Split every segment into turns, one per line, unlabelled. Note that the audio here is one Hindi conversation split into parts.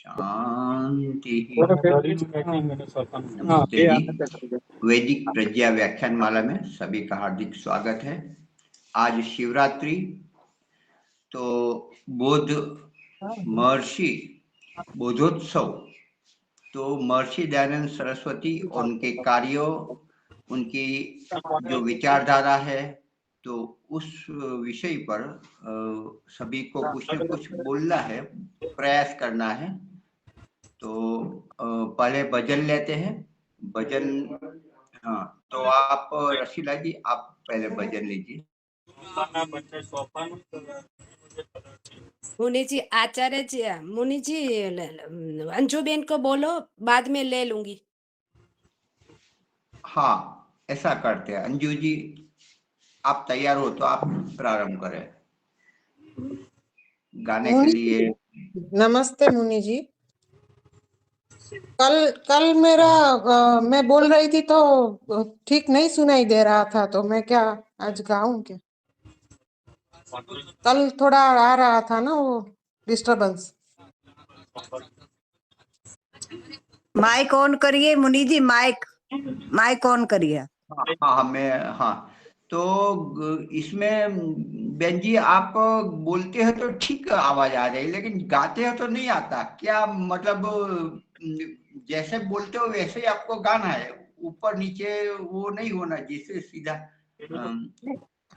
शांति। नमस्ते जी। वैदिक प्रज्ञा व्याख्यान माला में सभी का हार्दिक स्वागत है। आज शिवरात्रि, तो बोध महर्षि बोधोत्सव, तो महर्षि दयानंद सरस्वती और उनके कार्यों, उनकी जो विचारधारा है, तो उस विषय पर सभी को कुछ न कुछ बोलना है, प्रयास करना है। तो पहले भजन लेते हैं। भजन, हाँ, तो आप रशीला जी, आप पहले भजन लीजिए।
मुनि जी, आचार्य जी, मुनि जी अंजू बेन को बोलो, बाद में ले लूंगी।
हाँ, ऐसा करते हैं। अंजू जी, आप तैयार हो तो आप प्रारंभ करें गाने के लिए।
नमस्ते मुनि जी। कल मेरा मैं बोल रही थी तो ठीक नहीं सुनाई दे रहा था, तो मैं क्या आज गाऊं क्या? कल थोड़ा आ रहा था ना वो डिस्टरबेंस।
माइक ऑन करिए मुनि जी, माइक ऑन करिए।
हाँ, तो इसमें बेन जी आप बोलते हो तो ठीक आवाज आ रही, लेकिन गाते हो तो नहीं आता क्या? मतलब जैसे बोलते हो वैसे ही आपको गाना है, ऊपर नीचे वो नहीं होना जिससे सीधा।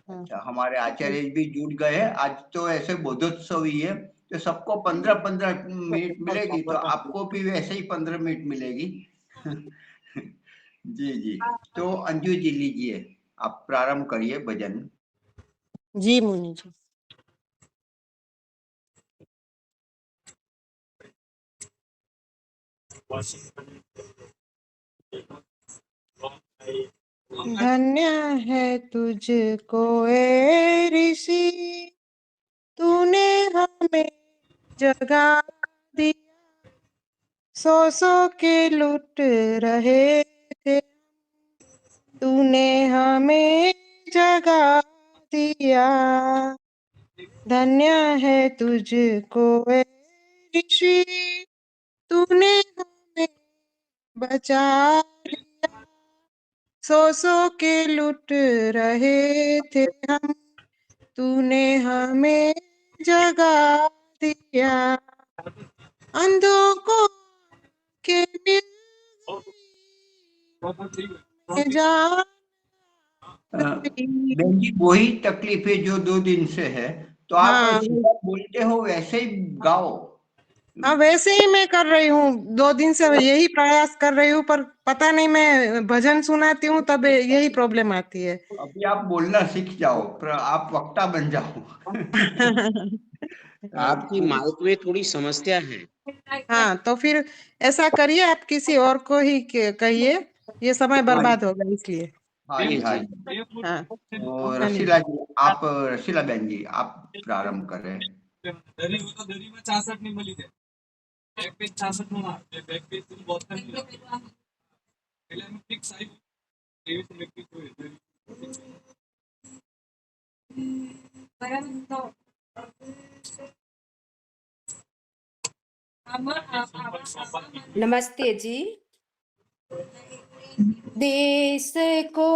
अच्छा, हमारे आचार्य भी जुड़ गए हैं आज, तो ऐसे बोधोत्सव ही है, तो सबको 15-15 मिनट मिलेगी, तो आपको भी वैसे ही 15 मिनट मिलेगी। जी जी, तो अंजू जी लीजिए, आप प्रारंभ करिए भजन।
जी मुनि जी। धन्य है तुझको ए ऋषि, तूने हमें जगा दिया। सौ के लुट रहे थे, तूने हमें जगा दिया। धन्य है तुझको ए ऋषि, तूने हमें बचा लिया। सौ के लुट रहे थे हम, तूने हमें जगा दिया। अंधों को के मिल जा।
बहन जी, वही तकलीफ है जो 2 दिन से है, तो आप
हाँ
सीधा बोलते हो वैसे ही गाओ।
हाँ, वैसे ही मैं कर रही हूँ, 2 दिन से यही प्रयास कर रही हूँ, पर पता नहीं, मैं भजन सुनाती हूँ तब यही प्रॉब्लम आती है।
अभी आप बोलना सीख जाओ, आप वक्ता बन जाओ।
आपकी माइक में थोड़ी समस्या है।
हाँ, तो फिर ऐसा करिए, आप किसी और को ही कहिए, ये समय बर्बाद होगा इसलिए।
हाँ जी, हाँ जी।
हाँ,
तो रशीला जी, आप रशीला बहन जी, आप प्रारंभ करें।
दरी में 66 नहीं मिली थे, बैक पेज 66 में ना, बैक पेज तुम बहुत कर दिया पहले में फिक्स आई देवी से लेके कोई
नमस्ते जी। देश को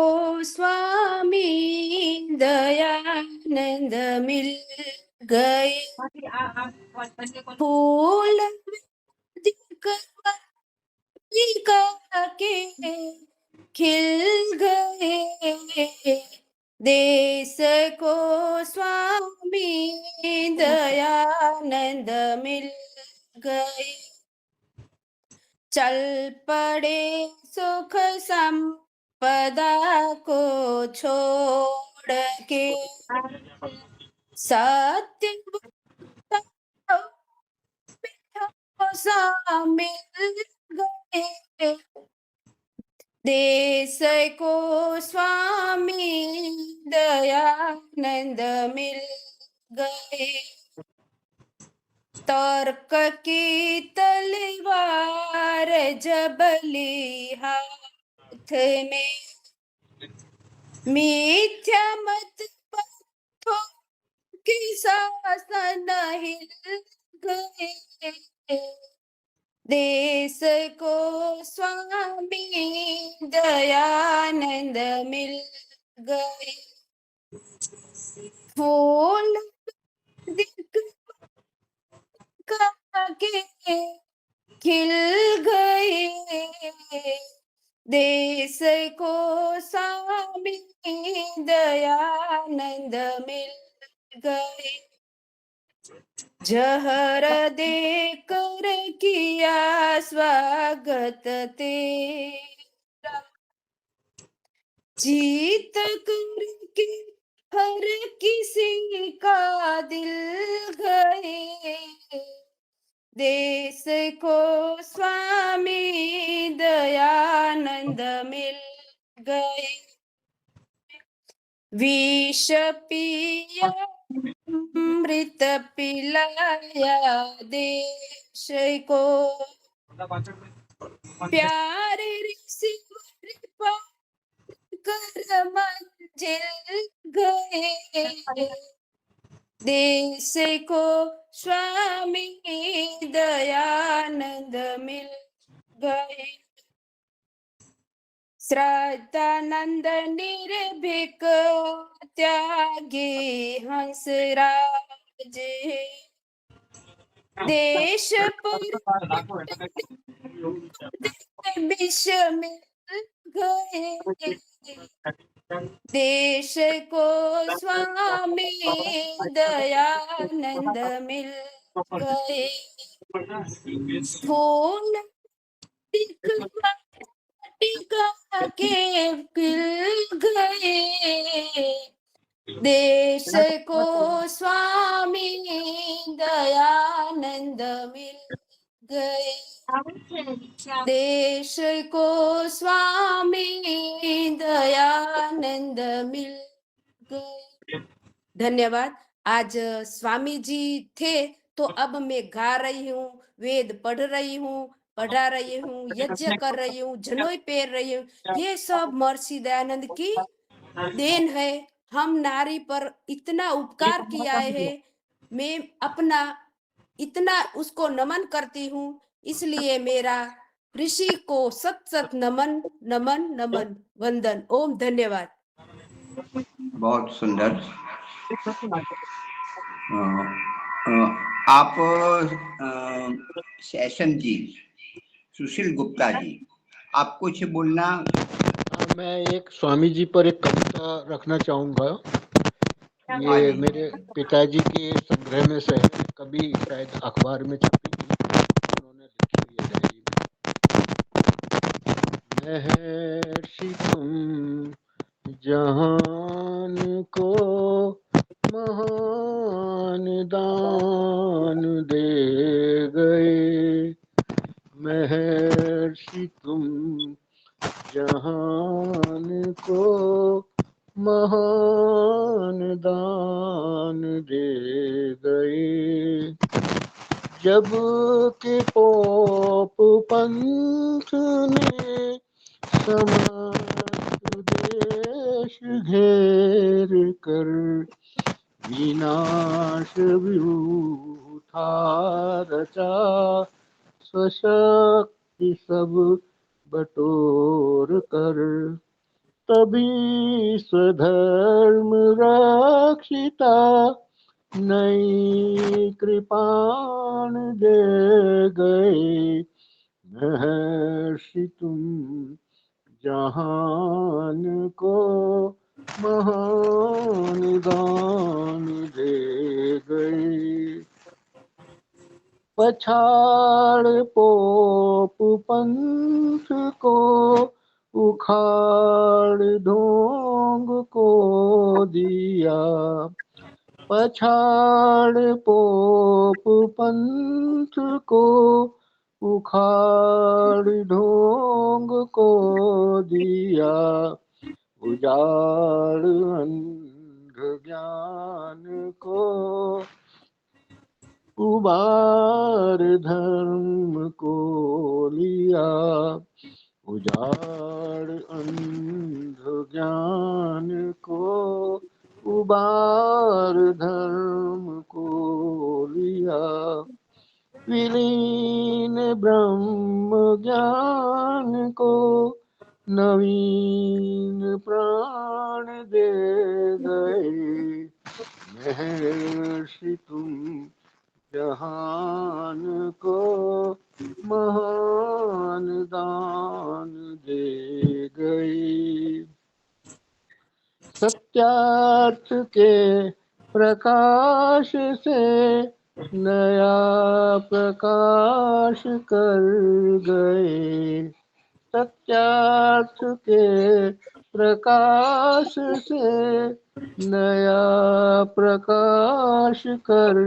स्वामी दयानंद मिल गए, फूल के खिल गए। देश को स्वामी दयानंद मिल गए, चल पड़े सुख संपदा को छोड़ के, सत्य मिल गए। देश को स्वामी दयानंद मिल गए, तर्क की तलवार जबली हाथ में, मिथ्या मत पथों की शासन हिल गए। देश को स्वामी दयानंद मिल गए, फूल दिख के खिल गए, देश को स्वामी दयानंद मिल गए, जहर देकर किया स्वागत तेरा, जीत करके हर किसी का दिल गए, देश को स्वामी दयानंद मिल गए, विष पिया अमृत पिलाया देश को, प्यारे ऋषि कर मंजिल गए, देश को स्वामी दयानंद मिल गए, श्रद्धानंद निर्भीक त्यागी हंसराज, देश पर विष मिल गए, देश को स्वामी दयानंद मिल गए, फूल टिका के खिल गए, देश को स्वामी दयानंद मिल गए, देश को स्वामी दयानंद मिल गए। धन्यवाद। आज स्वामी जी थे तो अब मैं गा रही हूँ, वेद पढ़ रही हूँ, पढ़ा रही हूँ, यज्ञ कर रही हूँ, जनोई पहन रही हूँ। ये सब महर्षि दयानंद की देन है। हम नारी पर इतना उपकार किया है, मैं अपना इतना उसको नमन करती हूँ, इसलिए मेरा ऋषि को सत सत नमन नमन नमन वंदन। ओम धन्यवाद।
बहुत सुंदर। आप सेशन जी, सुशील गुप्ता जी, आप कुछ बोलना?
मैं एक स्वामी जी पर एक कविता रखना चाहूंगा। ये मेरे पिताजी के संग्रह में से है, कभी शायद अखबार में छपी थी, उन्होंने लिखी है डायरी में। महर्षि तुम जहान को महान दान दे गए, महर्षि तुम जहान को महान दान दे गए, जब के पोप पंथ ने समस्त देश घेर कर विनाश व्यू था रचा, स्वशक्ति सब बटोर कर, तभी स्वधर्म रक्षिता नई कृपाण दे गए, महर्षि तुम जहान को महान दान दे गए, पछाड़ पोप पंथ को उखाड़ ढोंग को दिया, पछाड़ पोप पंथ को उखाड़ ढोंग को दिया, उजाड़ अंध ज्ञान को उबार धर्म को लिया, उजाड़ अंध ज्ञान को उबार धर्म को लिया, विलीन ब्रह्म ज्ञान को नवीन प्राण दे गए। महर्षि तुम जहान को महान दान दे गए। सत्यार्थ के प्रकाश से नया प्रकाश कर गए। सत्यार्थ के प्रकाश से नया प्रकाश कर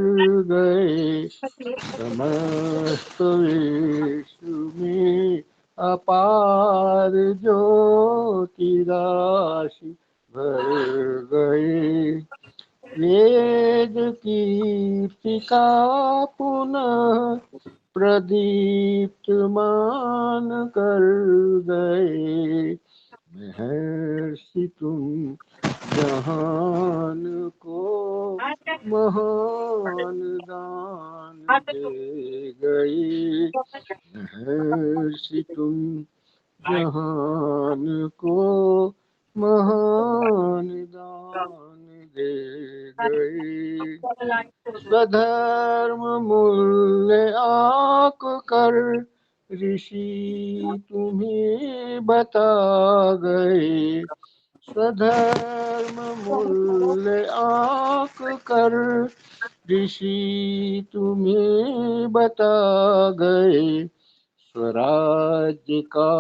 गए। समस्त विश्व में अपार ज्योति राशि भर गए। वेद कीर्ति का पुनः प्रदीप्तमान कर गए। महर्षि तुम जहान को महान दान दे गए। महर्षि तुम जहान को महान दान दे गए। स्वधर्म मूल्य आक कर ऋषि तुम्हें बता गए। स्वधर्म मूल्य आक कर ऋषि तुम्हें बता गए। स्वराज्य का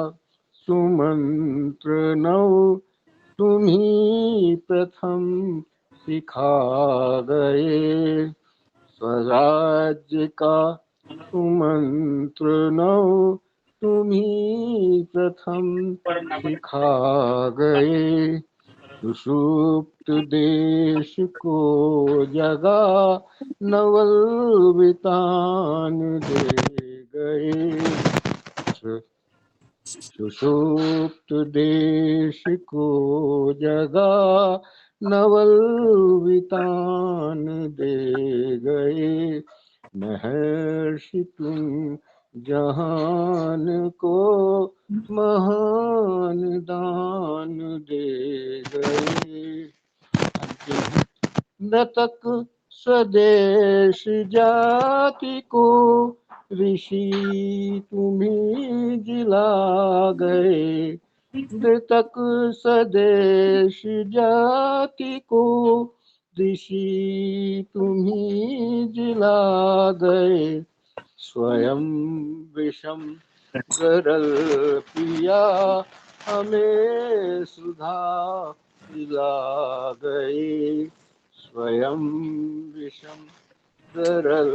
सुमंत्र नव तुम्ही प्रथम सिखा गए। स्वराज्य का सुमंत्र नव तुम्ही प्रथम सिखा गए। सुषुप्त देश को जगा नवल वितान दे गए। सुषुप्त देश को जगा नवल वितान दे गए। महर्षि तुम जहान को महान दान दे गए। न तक स्वदेश जाति को ऋषि तुम्हें जिला गए। तक स्वदेश जाति को ऋषि तुम्हें जिला गए। स्वयं विषम गरल पिया हमें सुधा पिला गए। स्वयं विषम गरल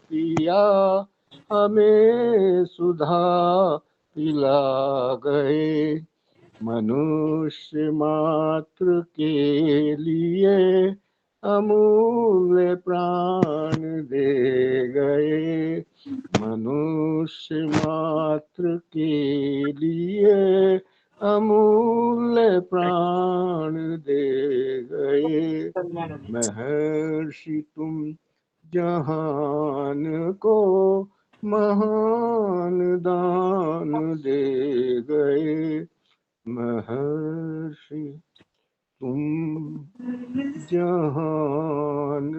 पिया हमें सुधा पिला गए। मनुष्य मात्र के लिए अमूल्य प्राण दे गए। मनुष्य मात्र के लिए अमूल्य प्राण दे गए। महर्षि तुम जहान को महान दान दे गए। महर्षि तुम जहान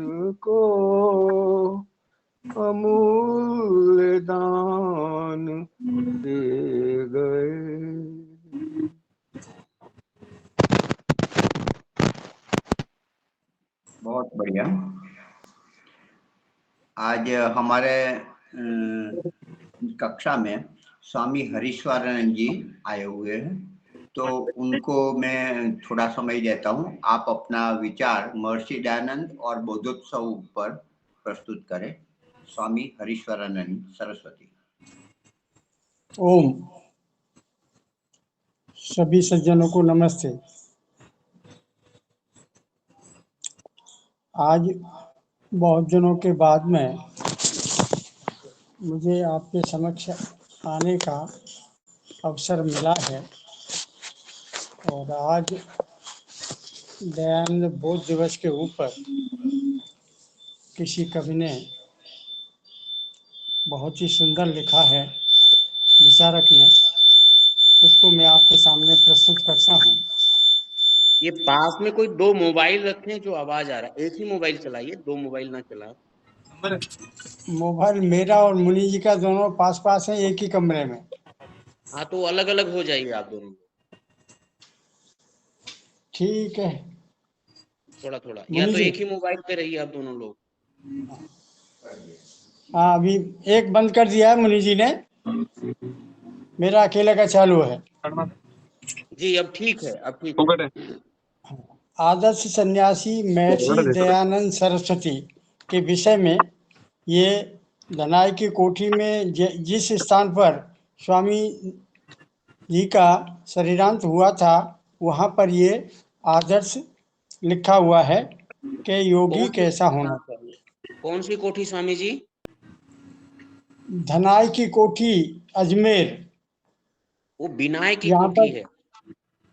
को अमूल्य दान दे गए।
बहुत बढ़िया। आज हमारे कक्षा में स्वामी हरीश्वरानंद जी आए हुए हैं, तो उनको मैं थोड़ा समय देता हूँ। आप अपना विचार महर्षि दयानंद और बोधोत्सव पर प्रस्तुत करें। स्वामी हरीश्वरानंद सरस्वती।
ओम। सभी सज्जनों को नमस्ते। आज बहुत दिनों के बाद में मुझे आपके समक्ष आने का अवसर मिला है और आज दयानंद बोध दिवस के ऊपर किसी कवि ने बहुत ही सुंदर लिखा है। विचारक ने, उसको मैं आपके सामने प्रस्तुत करता हूँ।
ये पास में कोई दो मोबाइल रखे हैं जो आवाज आ रहा है, एक ही मोबाइल चलाइए, दो मोबाइल ना चलाए।
मोबाइल मेरा और मुनि जी का दोनों पास पास है, एक ही कमरे में।
हाँ तो अलग अलग हो जाइए आप दोनों,
ठीक है
थोड़ा थोड़ा, या
मुनि
तो
जी।
एक ही मोबाइल पे रहिए आप दोनों लोग।
हाँ, अभी एक बंद कर दिया है मुनि जी ने, मेरा अकेले का चालू है।
जी अब ठीक है, अब ठीक है।
आदर्श सन्यासी महर्षि दयानंद सरस्वती के विषय में ये धनाई की कोठी में जिस स्थान पर स्वामी जी का शरीरांत हुआ था, वहाँ पर ये आदर्श लिखा हुआ है कि योगी
कौन सी
कैसा होना चाहिए।
कौन सी कोठी स्वामी जी?
धनाई की कोठी, अजमेर।
वो बिनाय की
यहाँ
कोठी
पर,
है।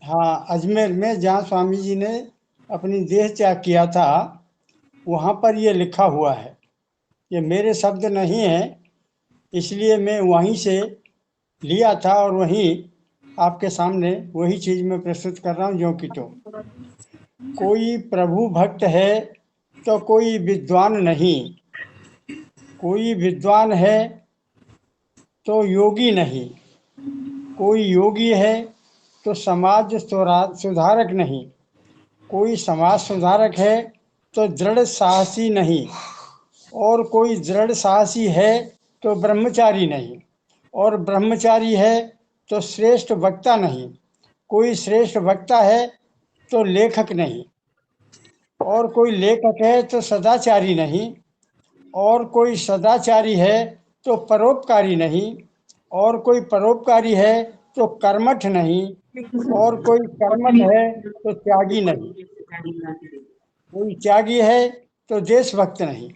हाँ, अजमेर में जहाँ स्वामी जी ने अपनी देह त्याग किया था, वहाँ पर ये लिखा हुआ है। ये मेरे शब्द नहीं है, इसलिए मैं वहीं से लिया था और वहीं आपके सामने वही चीज मैं प्रस्तुत कर रहा हूँ ज्यों की त्यों। कोई प्रभु भक्त है तो कोई विद्वान नहीं, कोई विद्वान है तो योगी नहीं, कोई योगी है तो समाज सुधारक नहीं, कोई समाज सुधारक है तो दृढ़ साहसी नहीं, और कोई दृढ़ साहसी है तो ब्रह्मचारी नहीं, और ब्रह्मचारी है तो श्रेष्ठ वक्ता नहीं, कोई श्रेष्ठ वक्ता है तो लेखक नहीं, और कोई लेखक है तो सदाचारी नहीं, और कोई सदाचारी है तो परोपकारी नहीं, और कोई परोपकारी है तो कर्मठ नहीं, और कोई कर्मठ है तो त्यागी नहीं, कोई त्यागी है तो देशभक्त नहीं,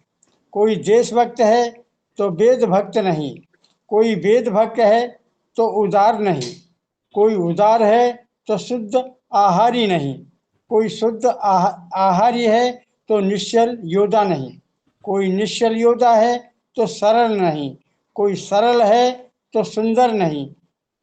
कोई देशभक्त है तो वेद भक्त नहीं, कोई वेद भक्त है तो उदार नहीं, कोई उदार है तो शुद्ध आहारी नहीं, कोई शुद्ध आहारी है तो निश्चल योद्धा नहीं, कोई निश्चल योद्धा है तो सरल नहीं, कोई सरल है तो सुंदर नहीं,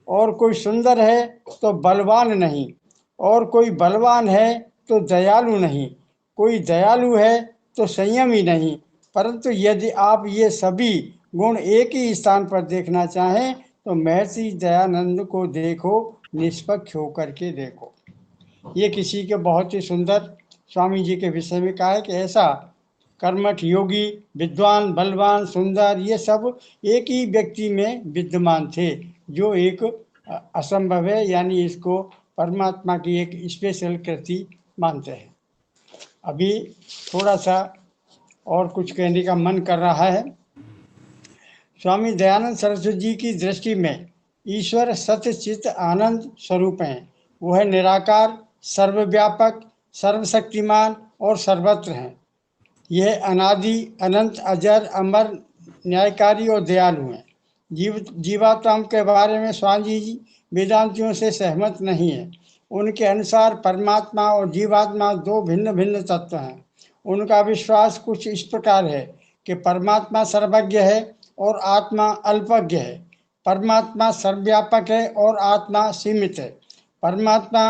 और कोई सुंदर है तो बलवान नहीं, और कोई बलवान है तो दयालु नहीं, कोई दयालु है तो संयमी नहीं। परंतु यदि आप ये सभी गुण एक ही स्थान पर देखना चाहें तो महर्षि दयानंद को देखो, निष्पक्ष होकर के देखो। ये किसी के बहुत ही सुंदर स्वामी जी के विषय में कहा है कि ऐसा कर्मठ योगी, विद्वान, बलवान, सुंदर, ये सब एक ही व्यक्ति में विद्यमान थे, जो एक असंभव है, यानी इसको परमात्मा की एक स्पेशल कृति मानते हैं। अभी थोड़ा सा और कुछ कहने का मन कर रहा है। स्वामी दयानंद सरस्वती जी की दृष्टि में ईश्वर सत्य चित्त आनंद स्वरूप हैं। वह निराकार, सर्वव्यापक, सर्वशक्तिमान और सर्वत्र हैं। यह अनादि, अनंत, अजर, अमर, न्यायकारी और दयालु हैं। जीवात्मा के बारे में स्वामी जी वेदांतियों से सहमत नहीं है। उनके अनुसार परमात्मा और जीवात्मा दो भिन्न भिन्न तत्व हैं। उनका विश्वास कुछ इस प्रकार है कि परमात्मा सर्वज्ञ है और आत्मा अल्पज्ञ है। परमात्मा सर्वव्यापक है और आत्मा सीमित है। परमात्मा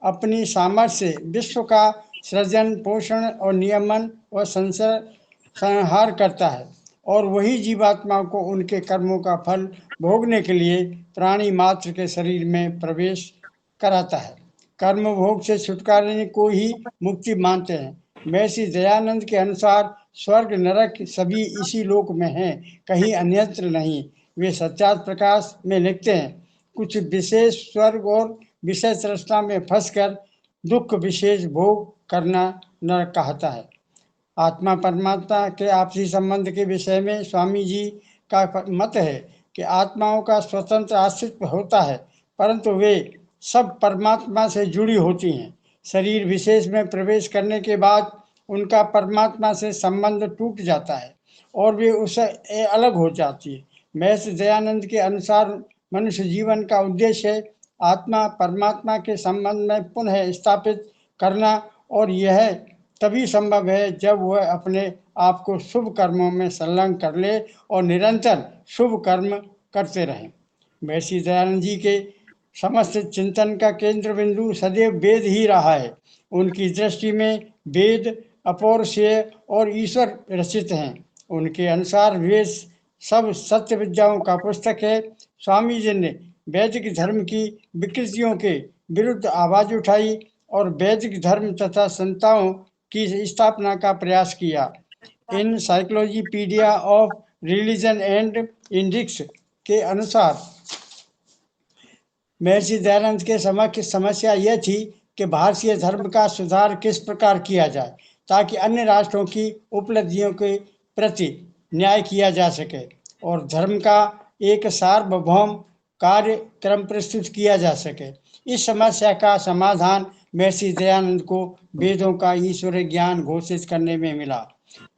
अपनी सामर्थ्य से विश्व का सृजन, पोषण और नियमन व संहार करता है, और वही जीवात्मा को उनके कर्मों का फल भोगने के लिए प्राणी मात्र के शरीर में प्रवेश कराता है। कर्म भोग से छुटकारे को ही मुक्ति मानते हैं। महर्षि दयानंद के अनुसार स्वर्ग नरक सभी इसी लोक में हैं, कहीं अन्यत्र नहीं। वे सत्यात प्रकाश में लिखते हैं, कुछ विशेष स्वर्ग और विषय तृष्णा में फंसकर दुख विशेष भोग करना नरक कहता है। आत्मा परमात्मा के आपसी संबंध के विषय में स्वामी जी का मत है कि आत्माओं का स्वतंत्र अस्तित्व होता है, परंतु वे सब परमात्मा से जुड़ी होती हैं। शरीर विशेष में प्रवेश करने के बाद उनका परमात्मा से संबंध टूट जाता है और वे उससे अलग हो जाती है। महर्षि दयानंद के अनुसार मनुष्य जीवन का उद्देश्य है आत्मा परमात्मा के संबंध में पुनः स्थापित करना, और यह तभी संभव है जब वह अपने आप को शुभ कर्मों में संलग्न कर ले और निरंतर शुभ कर्म करते रहें। महर्षि दयानंद जी के समस्त चिंतन का केंद्र बिंदु सदैव वेद ही रहा है। उनकी दृष्टि में वेद अपौरुषेय और ईश्वर रचित हैं। उनके अनुसार वेद सब सत्य विद्याओं का पुस्तक है। स्वामी जी ने वैदिक धर्म की विकृतियों के विरुद्ध आवाज उठाई और वैदिक धर्म तथा संताओं की स्थापना का प्रयास किया। एनसाइक्लोपीडिया ऑफ रिलीजन एंड इंडिक्स के अनुसार महर्षि दयानंद के समक्ष समस्या यह थी कि भारतीय धर्म का सुधार किस प्रकार किया जाए ताकि अन्य राष्ट्रों की उपलब्धियों के प्रति न्याय किया जा सके और धर्म का एक सार्वभौम कार्यक्रम प्रस्तुत किया जा सके। इस समस्या का समाधान महर्षि दयानंद को वेदों का ईश्वर ज्ञान घोषित करने में मिला।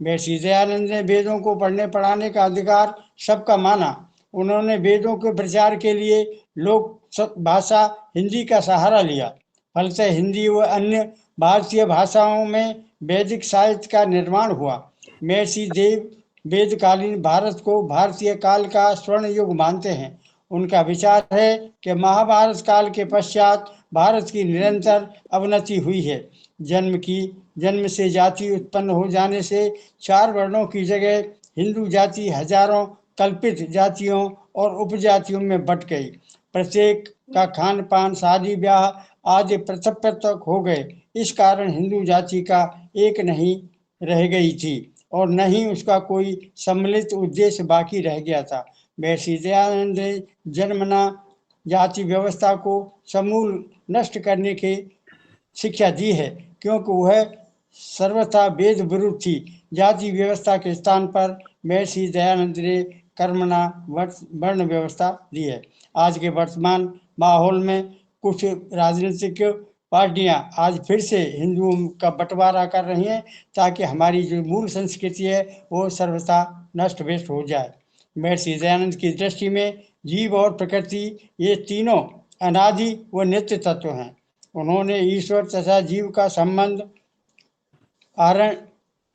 महर्षि दयानंद ने वेदों को पढ़ने पढ़ाने का अधिकार सबका माना। उन्होंने वेदों के प्रचार के लिए लोक भाषा हिंदी का सहारा लिया। फलतः हिंदी व अन्य भारतीय भाषाओं में वैदिक साहित्य का निर्माण हुआ। महर्षि देव वेदकालीन भारत को भारतीय काल का स्वर्ण युग मानते हैं। उनका विचार है कि महाभारत काल के पश्चात भारत की निरंतर अवनति हुई है। जन्म से जाति उत्पन्न हो जाने से 4 वर्णों की जगह हिंदू जाति हजारों कल्पित जातियों और उपजातियों में बट गई। प्रत्येक का खान पान शादी ब्याह आदि पृथक पृथक हो गए। इस कारण हिंदू जाति का एक नहीं रह गई थी और न ही उसका कोई सम्मिलित उद्देश्य बाकी रह गया था। महर्षि दयानंद ने जन्मना जाति व्यवस्था को समूल नष्ट करने की शिक्षा दी है क्योंकि वह सर्वथा वेद विरुद्ध थी। जाति व्यवस्था के स्थान पर महर्षि दयानंद ने कर्मणा वर्ण व्यवस्था दी है। आज के वर्तमान माहौल में कुछ राजनीतिक पार्टियां आज फिर से हिंदुओं का बंटवारा कर रही हैं ताकि हमारी जो मूल संस्कृति है वो सर्वथा नष्ट भ्रष्ट हो जाए। महर्षि दयानंद की दृष्टि में जीव और प्रकृति ये तीनों अनादि व नित्य तत्व हैं। उन्होंने ईश्वर तथा जीव का संबंध आरण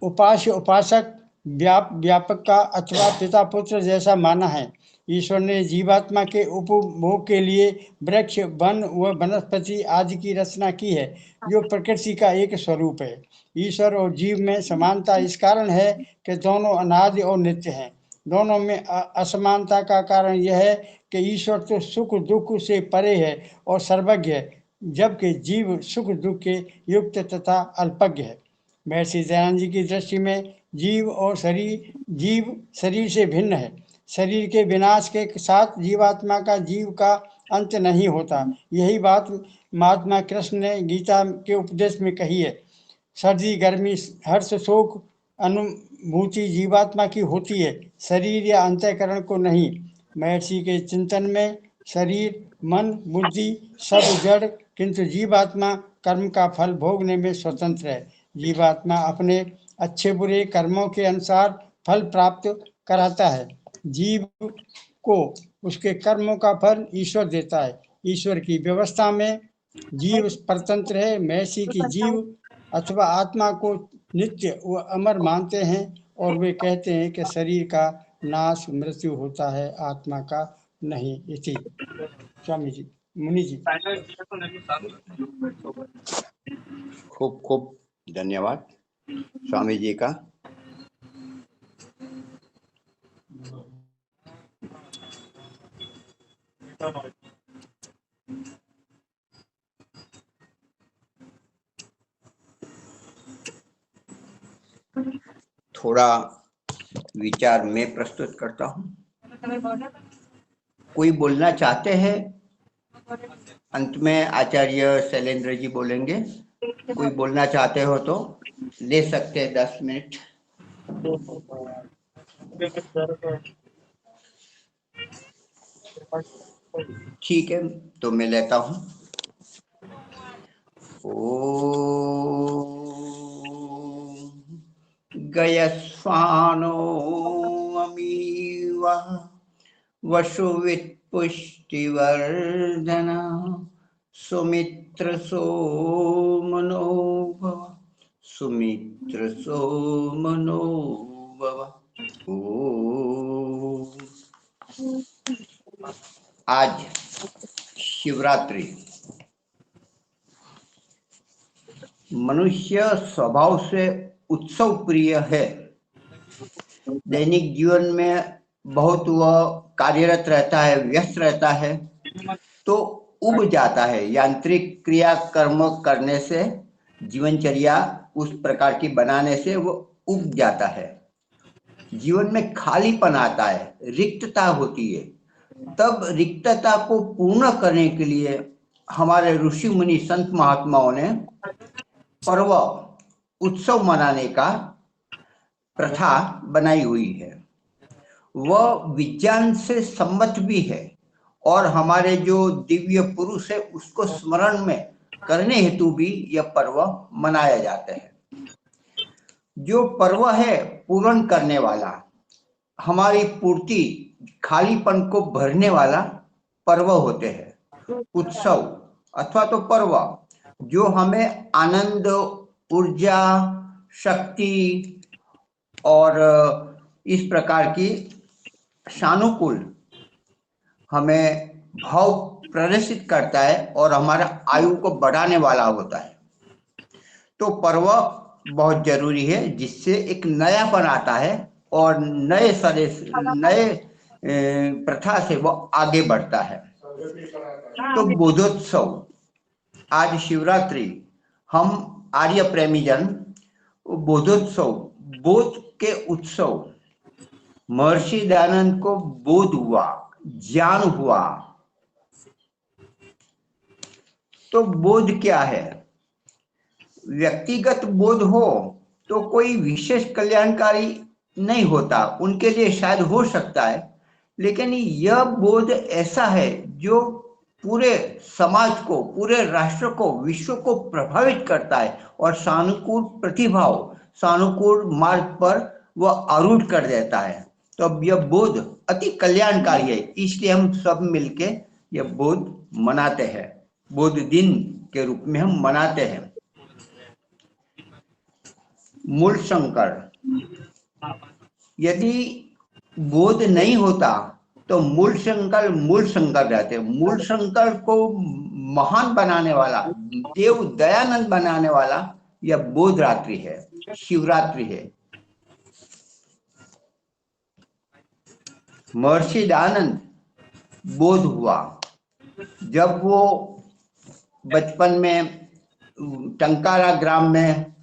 उपास्य उपासक व्यापक का अथवा पिता पुत्र जैसा माना है। ईश्वर ने जीवात्मा के उपभोग के लिए वृक्ष वन व वनस्पति आदि की रचना की है जो प्रकृति का एक स्वरूप है। ईश्वर और जीव में समानता इस कारण है कि दोनों अनादि और नित्य हैं। दोनों में असमानता का कारण यह है कि ईश्वर तो सुख दुख से परे है और सर्वज्ञ है, जबकि जीव सुख दुख के युक्त तथा अल्पज्ञ है। महर्षि दयानंद जी की दृष्टि में जीव शरीर से भिन्न है। शरीर के विनाश के साथ जीवात्मा का जीव का अंत नहीं होता। यही बात महात्मा कृष्ण ने गीता के उपदेश में कही है। सर्दी गर्मी हर्ष शोक अनुभूति जीवात्मा की होती है, शरीर या अंतःकरण को नहीं। महर्षि के चिंतन में शरीर मन बुद्धि सब जड़, किंतु जीवात्मा कर्म का फल भोगने में स्वतंत्र है। जीवात्मा अपने अच्छे बुरे कर्मों के अनुसार फल प्राप्त कराता है। जीव को उसके कर्मों का फल ईश्वर देता है। ईश्वर की व्यवस्था में जीव परतंत्र है। महर्षि की जीव अथवा आत्मा को नित्य व अमर मानते हैं और वे कहते हैं कि शरीर का नाश मृत्यु होता है, आत्मा का नहीं। इति स्वामी जी मुनि जी।
खूब खूब धन्यवाद स्वामी जी का। थोड़ा विचार मैं प्रस्तुत करता हूँ। कोई बोलना चाहते हैं? अंत में आचार्य शैलेंद्र जी बोलेंगे। कोई बोलना चाहते हो तो ले सकते हैं 10 मिनट। ठीक है, तो मैं लेता हूँ। गयस्वानो अमीवा वसुवित् पुष्टिवर्धना सुमित्र सोमनो भव सुमित्र सोमनो भव। आज शिवरात्रि। मनुष्य स्वभाव से उत्सव प्रिय है। दैनिक जीवन में बहुत वह कार्यरत रहता है, व्यस्त रहता है, तो उब जाता है। यांत्रिक क्रिया कर्म करने से, जीवनचर्या उस प्रकार की बनाने से वो उब जाता है। जीवन में खालीपन आता है, रिक्तता होती है। तब रिक्तता को पूर्ण करने के लिए हमारे ऋषि मुनि संत महात्माओं ने पर्व, उत्सव मनाने का प्रथा बनाई हुई है। वह विज्ञान से सम्मत भी है और हमारे जो दिव्य पुरुष है उसको स्मरण में करने हेतु भी यह पर्व मनाया जाता है। जो पर्व है पूर्ण करने वाला, हमारी पूर्ति, खालीपन को भरने वाला पर्व होते हैं। उत्सव अथवा तो पर्व जो हमें आनंद, ऊर्जा, शक्ति और इस प्रकार की सानुकूल हमें भाव प्रदर्शित करता है और हमारा आयु को बढ़ाने वाला होता है। तो पर्व बहुत जरूरी है, जिससे एक नयापन आता है और नए सरे से, नए प्रथा से वो आगे बढ़ता है। तो बोधोत्सव, आज शिवरात्रि, हम आर्य प्रेमी जन बोधोत्सव, बोध के उत्सव, महर्षि दयानंद को बोध हुआ, ज्ञान हुआ। तो बोध क्या है? व्यक्तिगत बोध हो तो कोई विशेष कल्याणकारी नहीं होता, उनके लिए शायद हो सकता है, लेकिन यह बोध ऐसा है जो पूरे समाज को, पूरे राष्ट्र को, विश्व को प्रभावित करता है और सानुकूल प्रतिभाव, सानुकूल मार्ग पर वह आरूढ़ कर देता है। तो अब यह बोध अति कल्याणकारी है, इसलिए हम सब मिलके यह बोध मनाते हैं, बोध दिन के रूप में हम मनाते हैं। मूल शंकर, यदि बोध नहीं होता तो मूल शंकर रहते। मूल शंकर को महान बनाने वाला, देव दयानंद बनाने वाला यह बोध रात्रि है, शिवरात्रि है। महर्षि दयानंद बोध हुआ जब वो बचपन में टंकारा ग्राम में,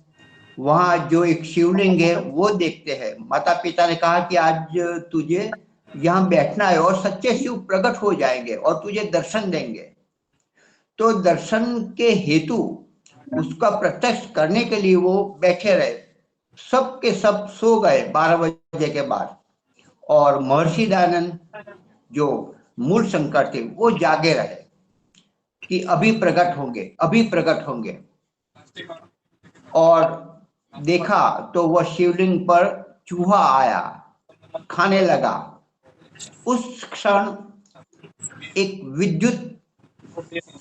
वहां जो एक शिवलिंग है वो देखते हैं। माता पिता ने कहा कि आज तुझे यहाँ बैठना है और सच्चे शिव प्रकट हो जाएंगे और तुझे दर्शन देंगे। तो दर्शन के हेतु उसका प्रत्यक्ष करने के लिए वो बैठे रहे। सब के सब सो गए 12 बजे के बाद, और महर्षि दयानंद जो मूल शंकर थे वो जागे रहे कि अभी प्रकट होंगे, अभी प्रकट होंगे। और देखा तो वह शिवलिंग पर चूहा आया, खाने लगा। उस क्षण एक विद्युत,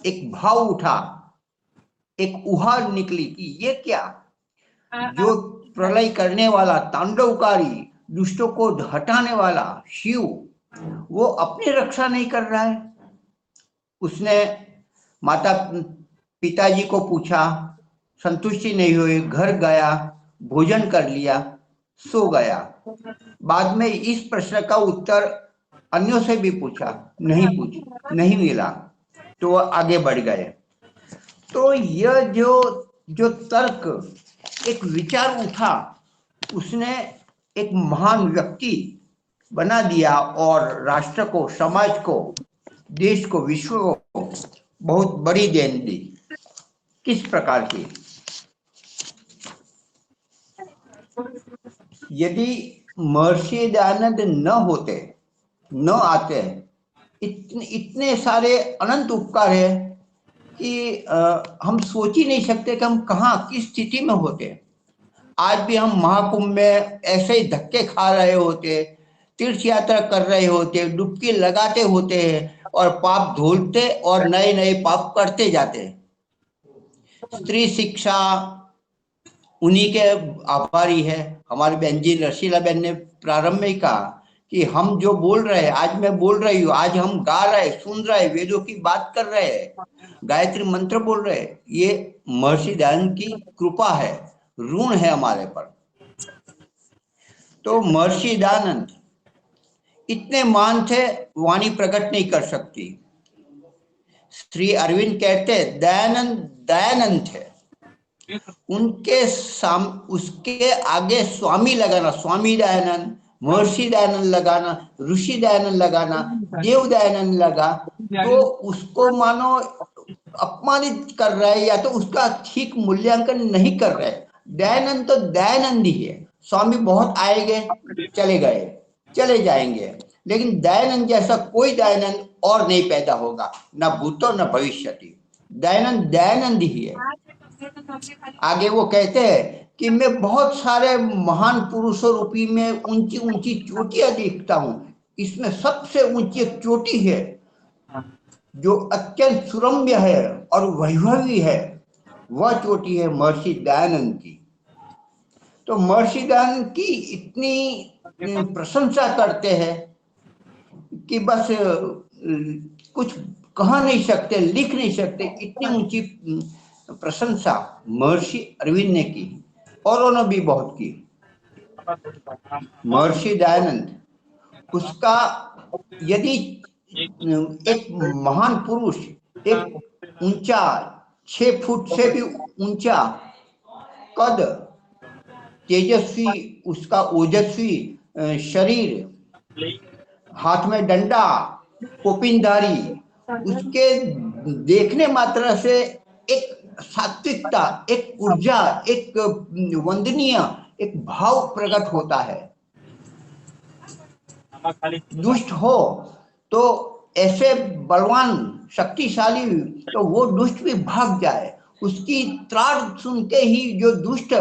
एक भाव उठा, एक उहार निकली कि ये क्या? जो प्रलय करने वाला, तांडवकारी, दुष्टों को हटाने वाला शिव, वो अपनी रक्षा नहीं कर रहा है। उसने माता पिताजी को पूछा, संतुष्टि नहीं हुई, घर गया, भोजन कर लिया, सो गया। बाद में इस प्रश्न का उत्तर अन्यों से भी पूछा, नहीं मिला, तो वह आगे बढ़ गए। तो यह जो तर्क, एक विचार उठा, उसने एक महान व्यक्ति बना दिया और राष्ट्र को, समाज को, देश को, विश्व को बहुत बड़ी देन दी। किस प्रकार की? यदि महर्षि दयानंद न होते, न आते, इतने सारे अनंत उपकार है कि हम सोच ही नहीं सकते कि हम कहाँ, किस स्थिति में होते। आज भी हम महाकुंभ में ऐसे ही धक्के खा रहे होते, तीर्थ यात्रा कर रहे होते, डुबकी लगाते होते हैं और पाप धोलते और नए नए पाप करते जाते। स्त्री शिक्षा उन्हीं के आभारी है। हमारी बहन जी रशीला बहन ने प्रारंभ में ही कहा कि हम जो बोल रहे हैं, आज मैं बोल रही हूँ, आज हम गा रहे, सुन रहे, वेदों की बात कर रहे हैं, गायत्री मंत्र बोल रहे हैं, ये महर्षि दयानंद की कृपा है, ऋण है हमारे पर। तो महर्षि दयानंद इतने महान थे, वाणी प्रकट नहीं कर सकती। श्री अरविंद कहते हैं दयानंद दयानंद थे, उनके उसके आगे स्वामी लगाना, स्वामी दयानंद, महर्षि दयानंद लगाना, ऋषि दयानंद लगाना, देव दयानंद लगा, तो उसको मानो अपमानित कर रहे हैं या तो उसका ठीक मूल्यांकन नहीं कर रहे। दयानंद तो दयानंद ही है। स्वामी बहुत आएंगे, चले गए, चले जाएंगे, लेकिन दयानंद जैसा कोई दयानंद और नहीं पैदा होगा, न भूतो न भविष्यति। दयानंद दयानंद ही है। आगे वो कहते हैं कि मैं बहुत सारे महान पुरुषों रूपी में ऊंची ऊंची चोटियां देखता हूं, इसमें सबसे ऊंची एक चोटी है जो अत्यंत सुरम्य है और वैभवी है, वह चोटी है महर्षि दयानंद की। तो महर्षि दयानंद की इतनी प्रशंसा करते हैं कि बस कुछ कह नहीं सकते, लिख नहीं सकते, इतनी ऊंची प्रशंसा महर्षि अरविंद ने की, औरों ने भी बहुत की। महर्षि दयानंद, उसका यदि एक महान पुरुष, एक ऊंचा 6 फुट से भी ऊंचा कद, तेजस्वी, उसका ओजस्वी शरीर, हाथ में डंडा, कोपिनधारी, उसके देखने मात्र से एक सात्विकता, एक ऊर्जा, एक वंदनीय एक भाव प्रकट होता है। दुष्ट हो तो ऐसे बलवान शक्तिशाली तो वो दुष्ट भी भाग जाए, उसकी त्राण सुनते ही जो दुष्ट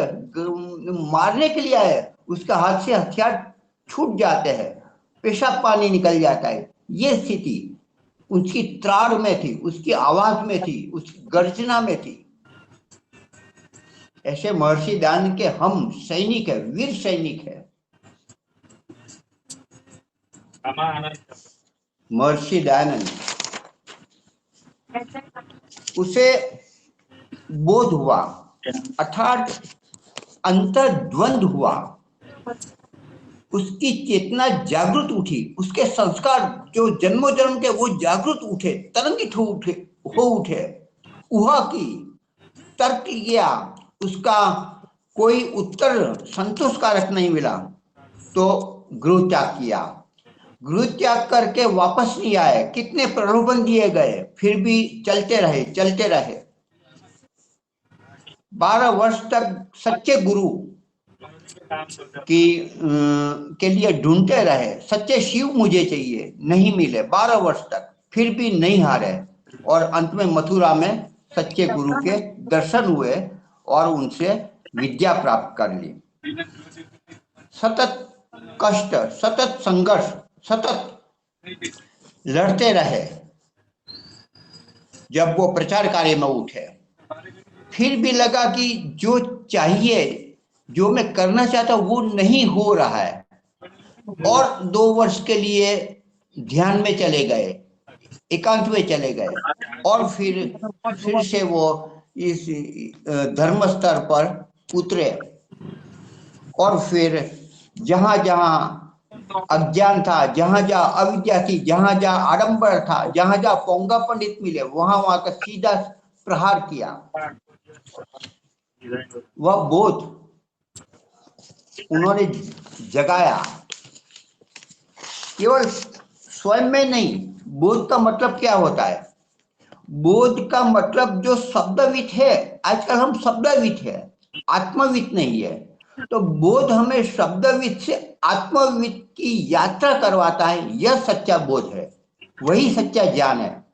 मारने के लिए आए उसका हाथ से हथियार छूट जाते हैं, पेशाब पानी निकल जाता है। ये स्थिति उसकी त्राण में थी, उसकी आवाज में थी, उसकी गर्जना में थी। ऐसे महर्षि दयानंद के हम सैनिक है, वीर सैनिक है। महर्षि दयानंद, उसे बोध हुआ, अर्थात अंतर्द्वंद हुआ, उसकी चेतना जागृत उठी, उसके संस्कार जो जन्मों जन्म के वो जागृत उठे, तरंगित हो उठे, उहा की, तर्क किया, उसका कोई उत्तर संतोषकारक नहीं मिला तो गृह त्याग किया। गृह त्याग करके वापस नहीं आए, कितने प्रलोभन दिए गए, फिर भी चलते रहे, चलते रहे। 12 वर्ष तक सच्चे गुरु के लिए ढूंढते रहे, सच्चे शिव मुझे चाहिए, नहीं मिले 12 वर्ष तक, फिर भी नहीं हारे, और अंत में मथुरा में सच्चे गुरु के दर्शन हुए और उनसे विद्या प्राप्त कर ली। सतत कष्ट, सतत संघर्ष, सतत लड़ते रहे। जब वो प्रचार कार्य में उठे, फिर भी लगा कि जो चाहिए, जो मैं करना चाहता वो नहीं हो रहा है, और 2 वर्ष के लिए ध्यान में चले गए, एकांत में चले गए, और फिर से वो इस धर्म स्तर पर उतरे, और फिर जहां जहां अज्ञान था, जहां जहां अविद्या थी, जहां जहां आडंबर था, जहां जहां पोंगा पंडित मिले, वहां वहां का सीधा प्रहार किया। वह बोध उन्होंने जगाया, केवल स्वयं में नहीं। बोध का मतलब क्या होता है? बोध का मतलब जो शब्दविद है, आजकल हम शब्दविद है, आत्मविद नहीं है। तो बोध हमें शब्दविद से आत्मविद की यात्रा करवाता है, यह सच्चा बोध है, वही सच्चा ज्ञान है।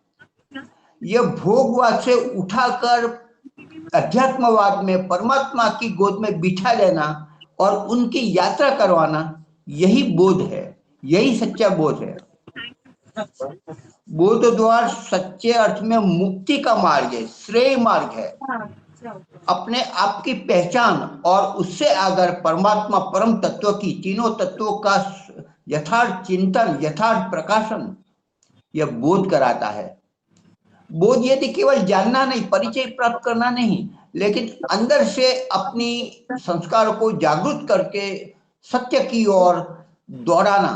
यह भोगवाद से उठाकर अध्यात्मवाद में परमात्मा की गोद में बिठा लेना और उनकी यात्रा करवाना, यही बोध है, यही सच्चा बोध है। बोध द्वार सच्चे अर्थ में मुक्ति का मार्ग है, श्रेय मार्ग है, अपने आप की पहचान और उससे अगर परमात्मा परम तत्व की, तीनों तत्वों का यथार्थ चिंतन, यथार्थ प्रकाशन यह बोध कराता है। बोध यदि केवल जानना नहीं, परिचय प्राप्त करना नहीं, लेकिन अंदर से अपनी संस्कार को जागृत करके सत्य की ओर दौड़ाना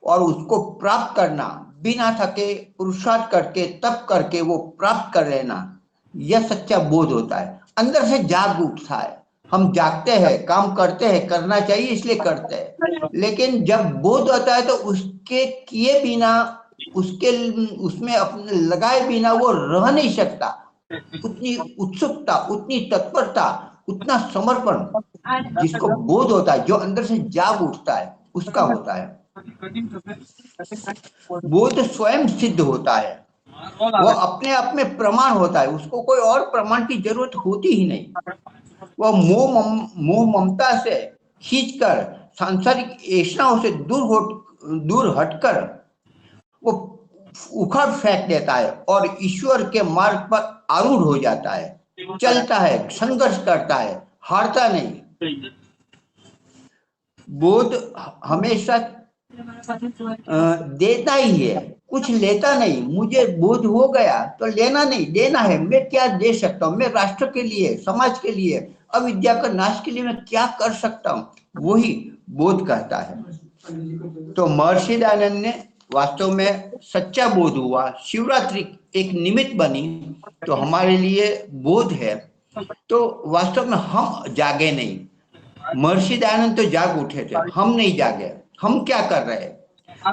और उसको प्राप्त करना, बिना थके पुरुषार्थ करके तप करके वो प्राप्त कर लेना, यह सच्चा बोध होता है। अंदर से जाग उठता है। हम जागते हैं, काम करते हैं, करना चाहिए इसलिए करते हैं, लेकिन जब बोध होता है तो उसके किए बिना, उसके उसमें अपने लगाए बिना वो रह नहीं सकता। उतनी उत्सुकता, उतनी तत्परता, उतना समर्पण जिसको बोध होता है, जो अंदर से जाग उठता है, उसका होता है। बोध स्वयं सिद्ध होता है, वो अपने आप में प्रमाण होता है, उसको कोई और प्रमाण की जरूरत होती ही नहीं। वह मोह ममता से खींचकर सांसारिक ऐसाओं से दूर हटकर वो उखड़ फेंक देता है और ईश्वर के मार्ग पर आरूढ़ हो जाता है, चलता है, संघर्ष करता है, हारता नहीं। बोध हमेशा देता ही है, कुछ लेता नहीं। मुझे बोध हो गया तो लेना नहीं, देना है। मैं क्या दे सकता हूँ? मैं राष्ट्र के लिए, समाज के लिए, अविद्या का नाश के लिए मैं क्या कर सकता हूँ? वही बोध कहता है। तो महर्षि दयानंद ने वास्तव में सच्चा बोध हुआ, शिवरात्रि एक निमित्त बनी तो हमारे लिए बोध है। तो वास्तव में हम जागे नहीं। महर्षि दयानंद तो जाग उठे थे, हम नहीं जागे। हम क्या कर रहे हैं?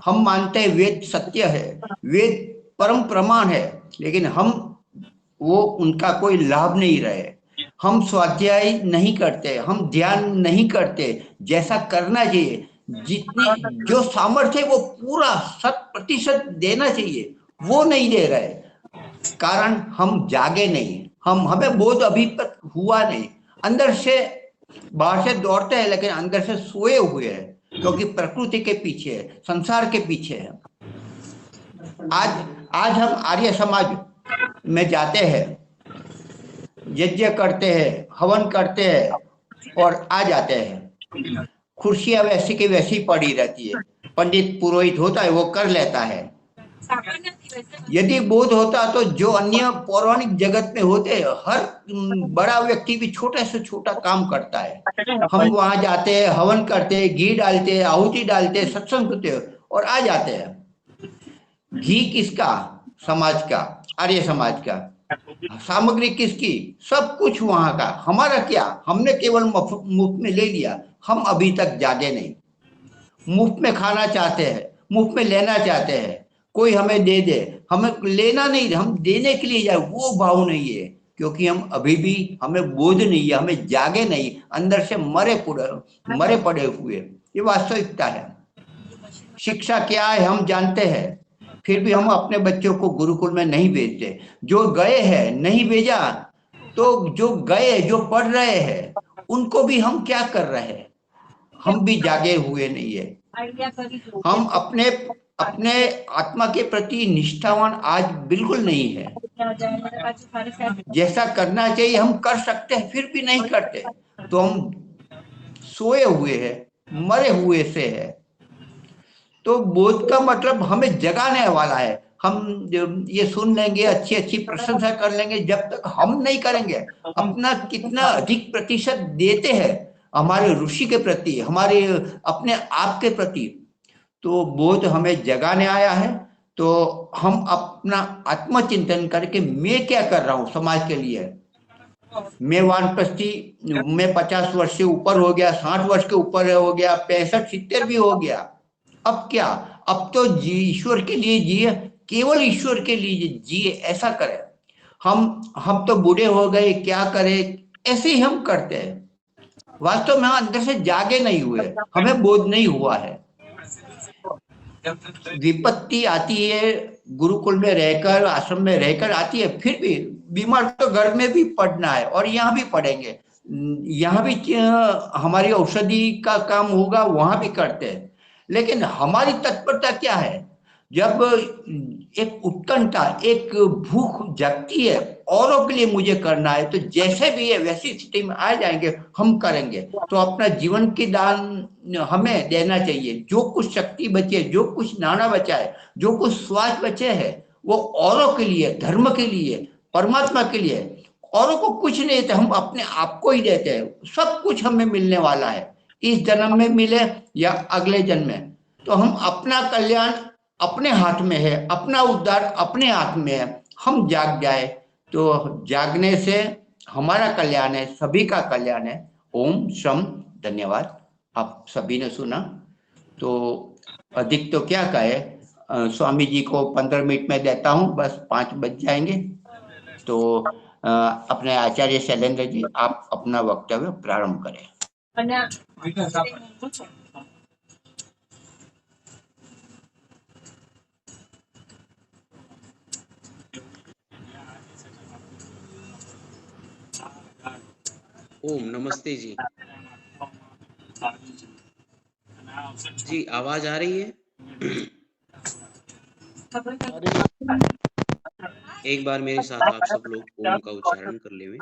हम मानते हैं वेद सत्य है, वेद परम प्रमाण है, लेकिन हम वो उनका कोई लाभ नहीं रहे। हम स्वाध्याय नहीं करते, हम ध्यान नहीं करते जैसा करना चाहिए। जितने जो सामर्थ्य है वो पूरा 100% देना चाहिए, वो नहीं दे रहे, कारण हम जागे नहीं। हमें बोध अभी तक हुआ नहीं। अंदर से, बाहर से दौड़ते हैं लेकिन अंदर से सोए हुए हैं, क्योंकि प्रकृति के पीछे है, संसार के पीछे है। आज हम आर्य समाज में जाते हैं, यज्ञ करते हैं, हवन करते हैं और आ जाते हैं। कुर्सियां वैसी की वैसी पड़ी रहती है, पंडित पुरोहित होता है वो कर लेता है। यदि बोध होता तो जो अन्य पौराणिक जगत में होते, हर बड़ा व्यक्ति भी छोटे से छोटा काम करता है। हम वहां जाते हैं, हवन करते हैं, घी डालते हैं, आहुति डालते हैं, सत्संग करते हैं और आ जाते हैं। घी किसका? समाज का, आर्य समाज का। सामग्री किसकी? सब कुछ वहां का। हमारा क्या? हमने केवल मुफ्त में ले लिया। हम अभी तक जागे नहीं। मुफ्त में खाना चाहते हैं, मुफ्त में लेना चाहते हैं, कोई हमें दे दे, हमें लेना नहीं, हम देने के लिए जाए, वो भाव नहीं है, क्योंकि हम अभी भी, हमें बोध नहीं है, हमें जागे नहीं, अंदर से मरे पड़े हुए। ये वास्तविकता है। शिक्षा क्या है हम जानते हैं, फिर भी हम अपने बच्चों को गुरुकुल में नहीं भेजते। जो गए हैं नहीं भेजा, तो जो गए, जो पढ़ रहे हैं, उनको भी हम क्या कर रहे हैं? हम भी जागे हुए नहीं है। हम अपने आत्मा के प्रति निष्ठावान आज बिल्कुल नहीं है। जैसा करना चाहिए हम कर सकते हैं, फिर भी नहीं करते, तो हम सोए हुए हैं, मरे हुए से है। तो बोध का मतलब हमें जगाने वाला है। हम ये सुन लेंगे, अच्छी अच्छी प्रशंसा कर लेंगे, जब तक हम नहीं करेंगे, अपना कितना अधिक प्रतिशत देते हैं हमारे ऋषि के प्रति, हमारे अपने आप के प्रति, तो बोध हमें जगाने आया है। तो हम अपना आत्मचिंतन करके मैं क्या कर रहा हूँ समाज के लिए। मैं वानप्रस्थी, मैं 50 वर्ष से ऊपर हो गया, 60 वर्ष के ऊपर हो गया, 65-70 भी हो गया। अब क्या? अब तो ईश्वर के लिए जिए, केवल ईश्वर के लिए जिए, ऐसा करें। हम तो बूढ़े हो गए, क्या करें, ऐसे ही हम करते हैं। वास्तव में अंदर से जागे नहीं हुए, हमें बोध नहीं हुआ है। विपत्ति आती है, गुरुकुल में रहकर, आश्रम में रहकर आती है, फिर भी बीमार तो घर में भी पड़ना है और यहाँ भी पड़ेंगे। यहाँ भी हमारी औषधि का काम होगा, वहां भी करते हैं। लेकिन हमारी तत्परता क्या है? जब एक उत्कंठा, एक भूख जगती है, औरों के लिए मुझे करना है, तो जैसे भी है वैसी स्थिति में आ जाएंगे, हम करेंगे। तो अपना जीवन की दान हमें देना चाहिए। जो कुछ शक्ति बचे, जो कुछ नाना बचा है, जो कुछ श्वास बचे है, वो औरों के लिए, धर्म के लिए, परमात्मा के लिए। औरों को कुछ नहीं देते, हम अपने आप को ही देते हैं। सब कुछ हमें मिलने वाला है, इस जन्म में मिले या अगले जन्म में। तो हम अपना कल्याण अपने हाथ में है, अपना उद्धार अपने हाथ में है। हम जाग जाए तो जागने से हमारा कल्याण है, सभी का कल्याण है। ओम शम। धन्यवाद। आप सभी ने सुना, तो अधिक तो क्या कहे। स्वामी जी को 15 मिनट में देता हूं, बस 5 बज जाएंगे। तो अपने आचार्य शैलेंद्र जी, आप अपना वक्तव्य प्रारंभ करें।
ओम नमस्ते जी। जी आवाज आ रही है? एक बार मेरे साथ आप सब लोग ओम का उच्चारण कर लेवे।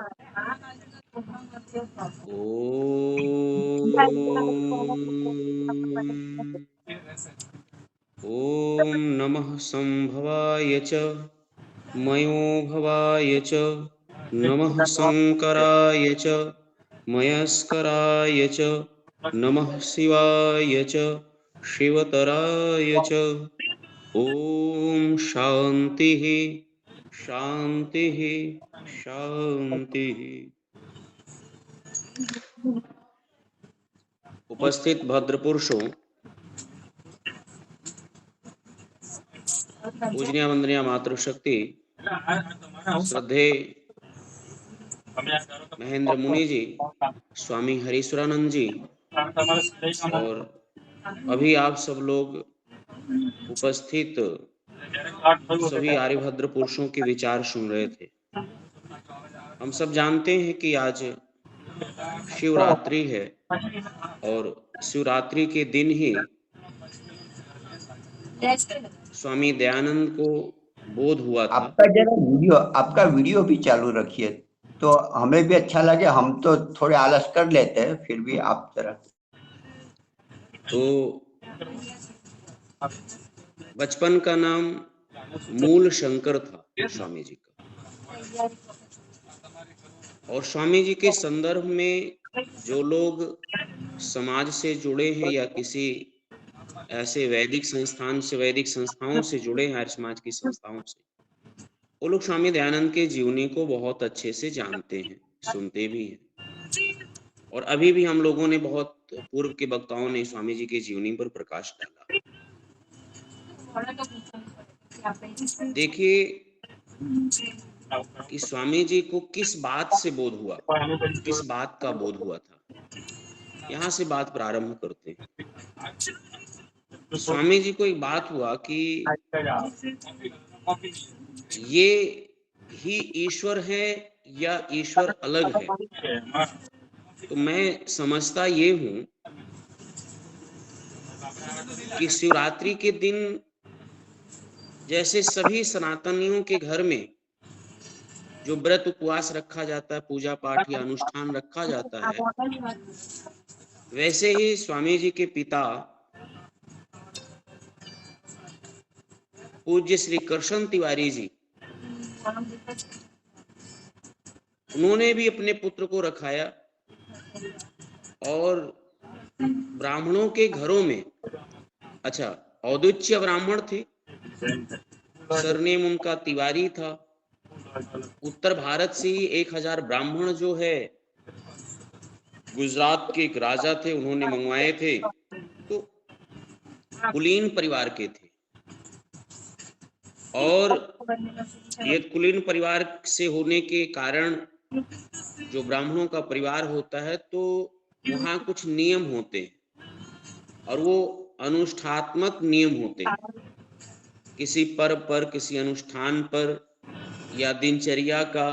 ओम नमः संभवाय च मयो भवाय च नमः शंकराय च मयस्कराय च नमः शिवाय च शिवतराय च। ओम शांति शांति शांति। उपस्थित भद्र पुरुषों, पूजनीय वंदनीय मातृशक्ति श्रद्धे महेंद्र मुनि जी, स्वामी हरीश्वरानंद जी, और अभी आप सब लोग उपस्थित सभी आर्यभद्र पुरुषों के विचार सुन रहे थे। हम सब जानते हैं कि आज शिवरात्रि है और शिवरात्रि के दिन ही स्वामी दयानंद को बोध हुआ था।
आपका वीडियो भी चालू रखिए, तो हमें भी अच्छा लगे। हम तो थोड़े आलस कर लेते हैं, फिर भी आप जरा।
तो बचपन का नाम मूल शंकर था स्वामी जी का, और स्वामी जी के संदर्भ में जो लोग समाज से जुड़े हैं या किसी ऐसे वैदिक संस्थान से, वैदिक संस्थाओं से जुड़े हैं, आर्य समाज की संस्थाओं से, वो लोग स्वामी दयानंद के जीवनी को बहुत अच्छे से जानते हैं, सुनते भी हैं। और अभी भी हम लोगों ने, बहुत पूर्व के वक्ताओं ने स्वामी जी के जीवनी पर प्रकाश डाला। देखिए कि स्वामी जी को किस बात से बोध हुआ, किस बात का बोध हुआ था, यहाँ से बात प्रारंभ करते हैं। स्वामी जी को एक बात हुआ कि ये ही ईश्वर है या ईश्वर अलग है। तो मैं समझता ये हूं कि शिवरात्रि के दिन जैसे सभी सनातनियों के घर में जो व्रत उपवास रखा जाता है, पूजा पाठ या अनुष्ठान रखा जाता है, वैसे ही स्वामी जी के पिता पूज्य श्री कृष्ण तिवारी जी, उन्होंने भी अपने पुत्र को रखाया और ब्राह्मणों के घरों में, अच्छा औदुच्य ब्राह्मण थे, सरनेम उनका तिवारी था। उत्तर भारत से ही 1000 ब्राह्मण जो है गुजरात के एक राजा थे, उन्होंने मंगवाए थे। तो कुलीन परिवार के थे, और ये कुलीन परिवार से होने के कारण जो ब्राह्मणों का परिवार होता है, तो वहाँ कुछ नियम होते हैं और वो अनुष्ठात्मक नियम होते हैं। किसी पर्व पर, किसी अनुष्ठान पर या दिनचर्या का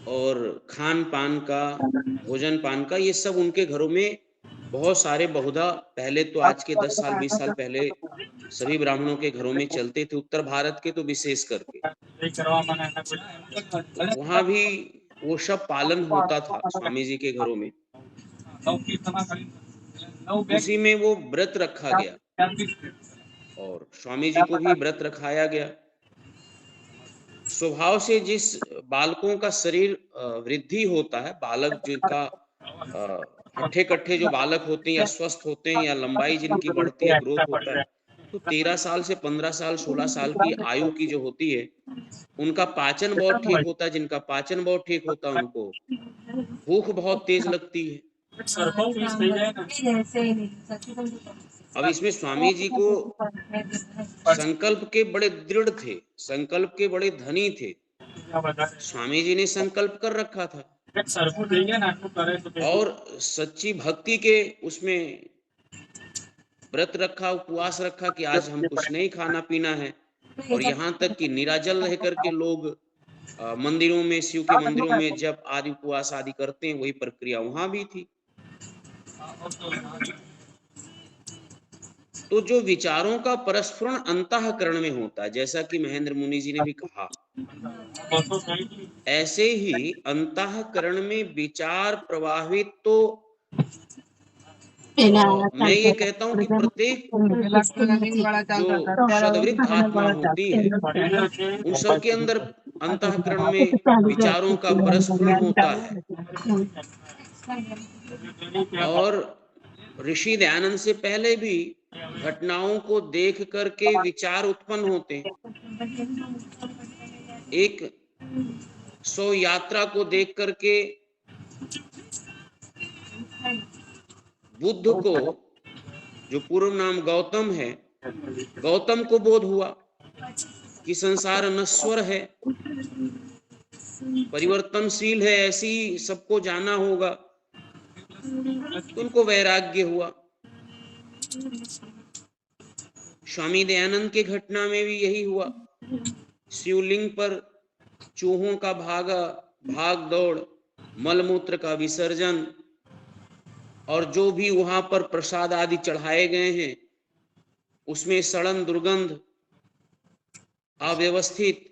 और खान पान का, भोजन पान का, ये सब उनके घरों में बहुत सारे बहुधा पहले तो आज के 10 साल 20 साल पहले सभी ब्राह्मणों के घरों में चलते थे, उत्तर भारत के तो विशेष करके वहां भी वो सब पालन होता था स्वामी जी के घरों में। उसी में वो व्रत रखा गया और स्वामी जी को भी व्रत रखाया गया। स्वभाव से जिस बालकों का शरीर वृद्धि होता है, बालक जिनका हट्ठे कट्ठे जो बालक होते हैं या स्वस्थ होते हैं या लंबाई जिनकी बढ़ती है, ग्रोथ होता है, तो 13 साल से 15 साल 16 साल की आयु की जो होती है उनका पाचन बहुत ठीक होता है। जिनका पाचन बहुत ठीक होता है उनको भूख बहुत तेज लगती है। अब इसमें स्वामी जी को संकल्प के बड़े दृढ़ थे, संकल्प के बड़े धनी थे। स्वामी जी ने संकल्प कर रखा था और सच्ची भक्ति के उसमें व्रत रखा, उपवास रखा कि आज हम कुछ नहीं खाना पीना है। और यहाँ तक कि निराजल रह करके लोग मंदिरों में, शिव के मंदिरों में जब आदि उपवास आदि करते हैं, वही प्रक्रिया वहां भी थी। तो जो विचारों का परस्फुरण अंतःकरण में होता है, जैसा कि महेंद्र मुनि जी ने भी कहा, ऐसे ही अंतःकरण में विचार प्रवाहित तो मैं ये कहता हूं कि प्रत्येक जो सद्वृत्त आत्मा होती है उन सब के अंदर अंतःकरण में विचारों का परस्फुरण होता है। और ऋषि दयानंद से पहले भी घटनाओं को देख करके विचार उत्पन्न होते हैं। एक 100 यात्रा को देख करके बुद्ध को, जो पूर्व नाम गौतम है, गौतम को बोध हुआ कि संसार नश्वर है, परिवर्तनशील है, ऐसी सबको जाना होगा। तो उनको वैराग्य हुआ। स्वामी दयानंद के घटना में भी यही हुआ। शिवलिंग पर चूहों का भाग दौड़, मलमूत्र का विसर्जन और जो भी वहां पर प्रसाद आदि चढ़ाए गए हैं उसमें सड़न, दुर्गंध, अव्यवस्थित,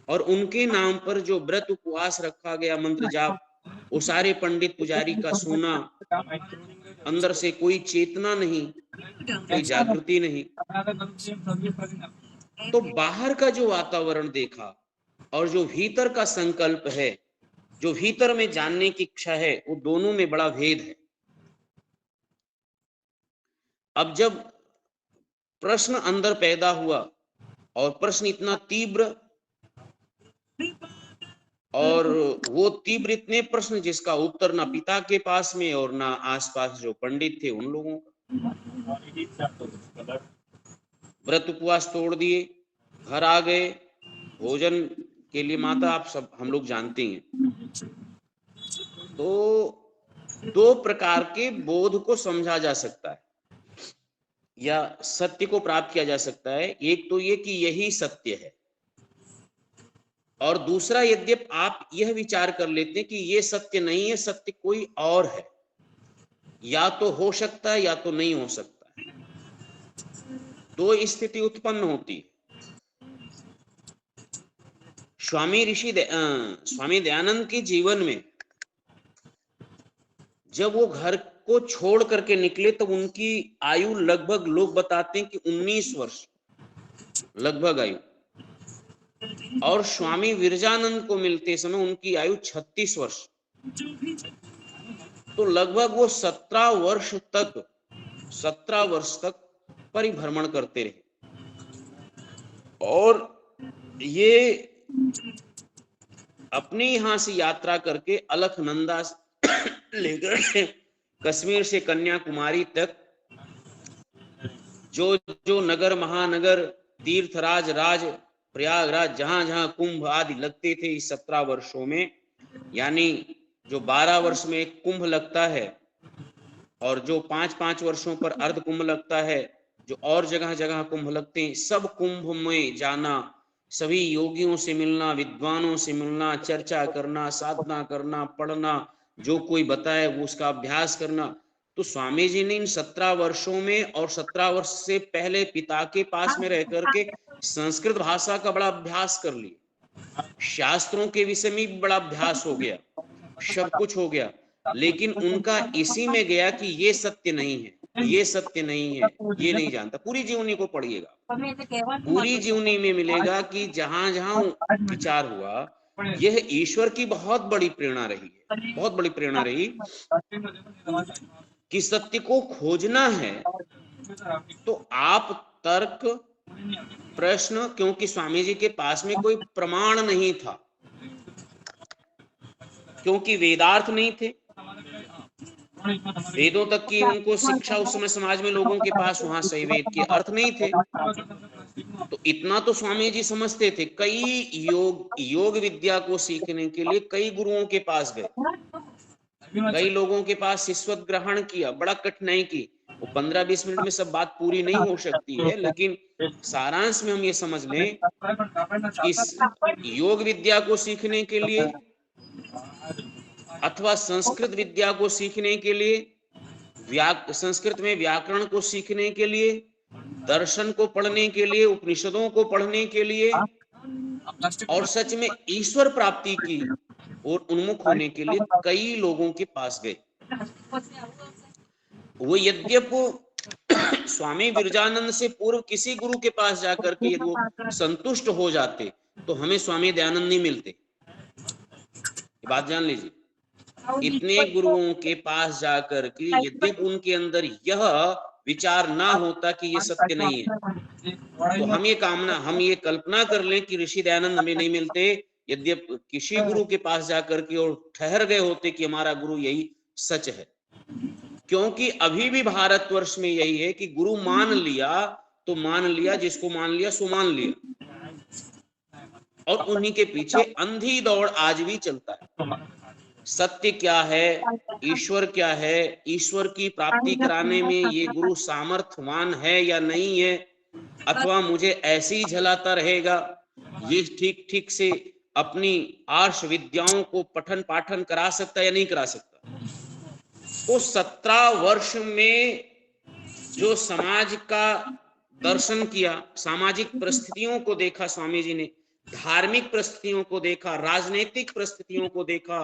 और उनके नाम पर जो व्रत उपवास रखा गया, मंत्र जाप, वो सारे पंडित पुजारी का सुना, अंदर से कोई चेतना नहीं, कोई जागृति नहीं। तो बाहर का जो वातावरण देखा और जो भीतर का संकल्प है, जो भीतर में जानने की इच्छा है, वो दोनों में बड़ा भेद है। अब जब प्रश्न अंदर पैदा हुआ और प्रश्न इतना तीव्र, और वो तीव्र इतने प्रश्न जिसका उत्तर ना पिता के पास में और ना आसपास जो पंडित थे उन लोगों का। व्रत उपवास तोड़ दिए, घर आ गए, भोजन के लिए माता आप सब हम लोग जानते हैं। तो 2 प्रकार के बोध को समझा जा सकता है या सत्य को प्राप्त किया जा सकता है। एक तो ये कि यही सत्य है, और दूसरा यद्यप आप यह विचार कर लेते हैं कि ये सत्य नहीं है, सत्य कोई और है, या तो हो सकता है या तो नहीं हो सकता है। 2 स्थिति उत्पन्न होती है। स्वामी दयानंद के जीवन में जब वो घर को छोड़ करके निकले तब उनकी आयु लगभग, लोग बताते हैं कि 19 वर्ष लगभग आयु, और स्वामी विरजानंद को मिलते समय उनकी आयु 36 वर्ष। तो लगभग वो 17 वर्ष तक परिभ्रमण करते रहे। और ये अपने यहां से यात्रा करके अलखनंदा लेकर कश्मीर से कन्याकुमारी तक जो नगर, महानगर, तीर्थराज, राज, प्रयागराज, जहां जहां कुंभ आदि लगते थे इस 17 वर्षों में, यानी जो 12 वर्ष में एक कुंभ लगता है और जो 5-5 वर्षों पर अर्ध कुंभ लगता है, जो और जगह जगह कुंभ लगते हैं, सब कुंभ में जाना, सभी योगियों से मिलना, विद्वानों से मिलना, चर्चा करना, साधना करना, पढ़ना, जो कोई बताए वो उसका अभ्यास करना, तो स्वामी जी ने इन 17 वर्षों में और 17 वर्ष से पहले पिता के पास में रह करके संस्कृत भाषा का बड़ा अभ्यास कर लिया, शास्त्रों के विषय में भी बड़ा अभ्यास हो गया, सब कुछ हो गया, लेकिन उनका इसी में गया कि ये सत्य नहीं है, ये सत्य नहीं है, ये नहीं जानता। पूरी जीवनी को पढ़िएगा, पूरी जीवनी में मिलेगा कि जहां जहां विचार हुआ, यह ईश्वर की बहुत बड़ी प्रेरणा रही है, बहुत बड़ी प्रेरणा रही कि सत्य को खोजना है तो आप तर्क प्रश्न, क्योंकि स्वामी जी के पास में कोई प्रमाण नहीं था, क्योंकि वेदार्थ नहीं थे, वेदों तक की उनको शिक्षा उस समय समाज में लोगों के पास वहां सही वेद के अर्थ नहीं थे, तो इतना तो स्वामी जी समझते थे। कई योग विद्या को सीखने के लिए कई गुरुओं के पास गए, कई लोगों के पास शिष्यत्व ग्रहण किया, बड़ा कठिनाई की। वो 15-20 मिनट में सब बात पूरी नहीं हो सकती है, लेकिन सारांश में हम ये समझ लें, इस योग विद्या को सीखने के लिए अथवा संस्कृत विद्या को सीखने के लिए, संस्कृत में व्याकरण को सीखने के लिए, दर्शन को पढ़ने के लिए, उपनिषदों को पढ़ने के लिए, और सच में ईश्वर प्राप्ति की और उन्मुख होने के लिए कई लोगों के पास गए। वो यद्यपि स्वामी विरजानंद से पूर्व किसी गुरु के पास जाकर के यदि वो संतुष्ट हो जाते तो हमें स्वामी दयानंद नहीं मिलते, ये बात जान लीजिए। इतने गुरुओं के पास जाकर के यद्यपि उनके अंदर यह विचार ना होता कि ये सत्य नहीं है, तो हम ये कल्पना कर लें कि ऋषि दयानंद हमें नहीं मिलते, यद्यपि किसी गुरु के पास जाकर के और ठहर गए होते कि हमारा गुरु यही सच है। क्योंकि अभी भी भारतवर्ष में यही है कि गुरु मान लिया तो मान लिया, जिसको मान लिया सो मान लिया, और उन्हीं के पीछे अंधी दौड़ आज भी चलता है। सत्य क्या है, ईश्वर क्या है, ईश्वर की प्राप्ति कराने में ये गुरु सामर्थ्यवान है या नहीं है, अथवा मुझे ऐसे ही झलाता रहेगा, ये ठीक ठीक से अपनी आर्ष विद्याओं को पठन पाठन करा सकता है या नहीं करा सकता। तो 17 वर्ष में जो समाज का दर्शन किया, सामाजिक परिस्थितियों को देखा स्वामी जी ने, धार्मिक परिस्थितियों को देखा, राजनीतिक परिस्थितियों को देखा,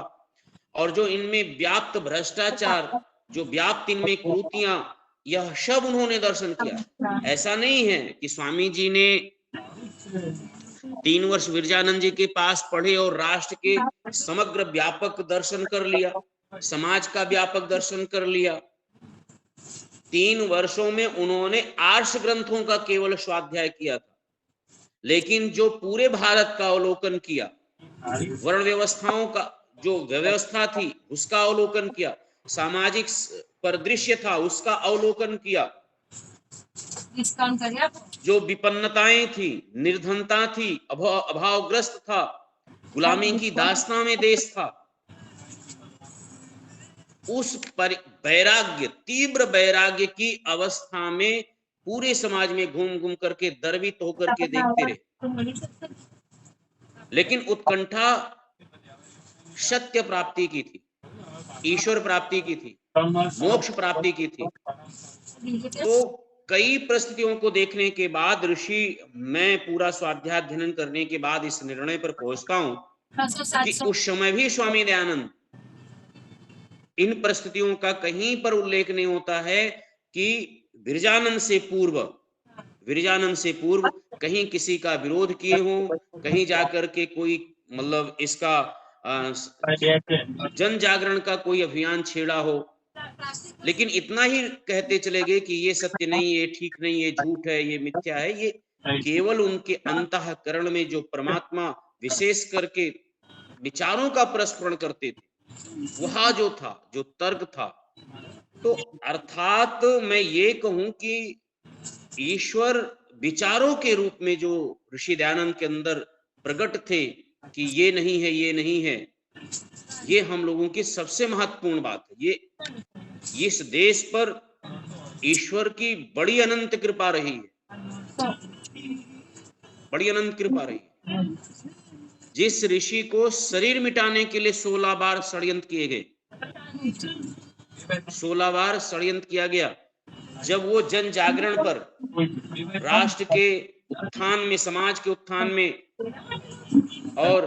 और जो इनमें व्याप्त भ्रष्टाचार, जो व्याप्त इनमें कुरीतियां, यह सब उन्होंने दर्शन किया। ऐसा नहीं है कि स्वामी जी ने 3 वर्ष विरजानंद जी के पास पढ़े और राष्ट्र के समग्र व्यापक दर्शन कर लिया, समाज का व्यापक दर्शन कर लिया। 3 वर्षों में उन्होंने आर्ष ग्रंथों का केवल स्वाध्याय किया था, लेकिन जो पूरे भारत का अवलोकन किया, वर्ण व्यवस्थाओं का जो व्यवस्था थी उसका अवलोकन किया, सामाजिक परिदृश्य था उसका अवलोकन किया, जो विपन्नताएं थी, निर्धनता थी, अभावग्रस्त था, गुलामी की दास्तां में देश था, उस वैराग्य, तीव्र वैराग्य की अवस्था में पूरे समाज में घूम घूम करके दर्वित होकर के देखते रहे। लेकिन उत्कंठा सत्य प्राप्ति की थी, ईश्वर प्राप्ति की थी, मोक्ष प्राप्ति की थी। तो कई परिस्थितियों को देखने के बाद ऋषि, मैं पूरा स्वाध्याय अध्ययन करने के बाद इस निर्णय पर पहुंचता हूं कि उस समय भी स्वामी दयानंद, इन परिस्थितियों का कहीं पर उल्लेख नहीं होता है कि विरजानंद से पूर्व कहीं किसी का विरोध किए हों, कहीं जाकर के कोई मतलब इसका जन जागरण का कोई अभियान छेड़ा हो। लेकिन इतना ही कहते चले गए कि ये सत्य नहीं, ये ठीक नहीं, ये झूठ है, ये मिथ्या है। ये केवल उनके अंतःकरण में जो परमात्मा विशेष करके विचारों का प्रस्फुरण करते थे, वह जो था, जो तर्क था। तो अर्थात मैं ये कहूं कि ईश्वर विचारों के रूप में जो ऋषि दयानंद के अंदर प्रकट थे कि ये नहीं है, ये नहीं है, ये हम लोगों की सबसे महत्वपूर्ण बात है। ये इस देश पर ईश्वर की बड़ी अनंत कृपा रही है, बड़ी अनंत कृपा रही है। जिस ऋषि को शरीर मिटाने के लिए 16 बार षड्यंत्र किए गए, 16 बार षड्यंत्र किया गया। जब वो जन जागरण पर राष्ट्र के उत्थान में, समाज के उत्थान में और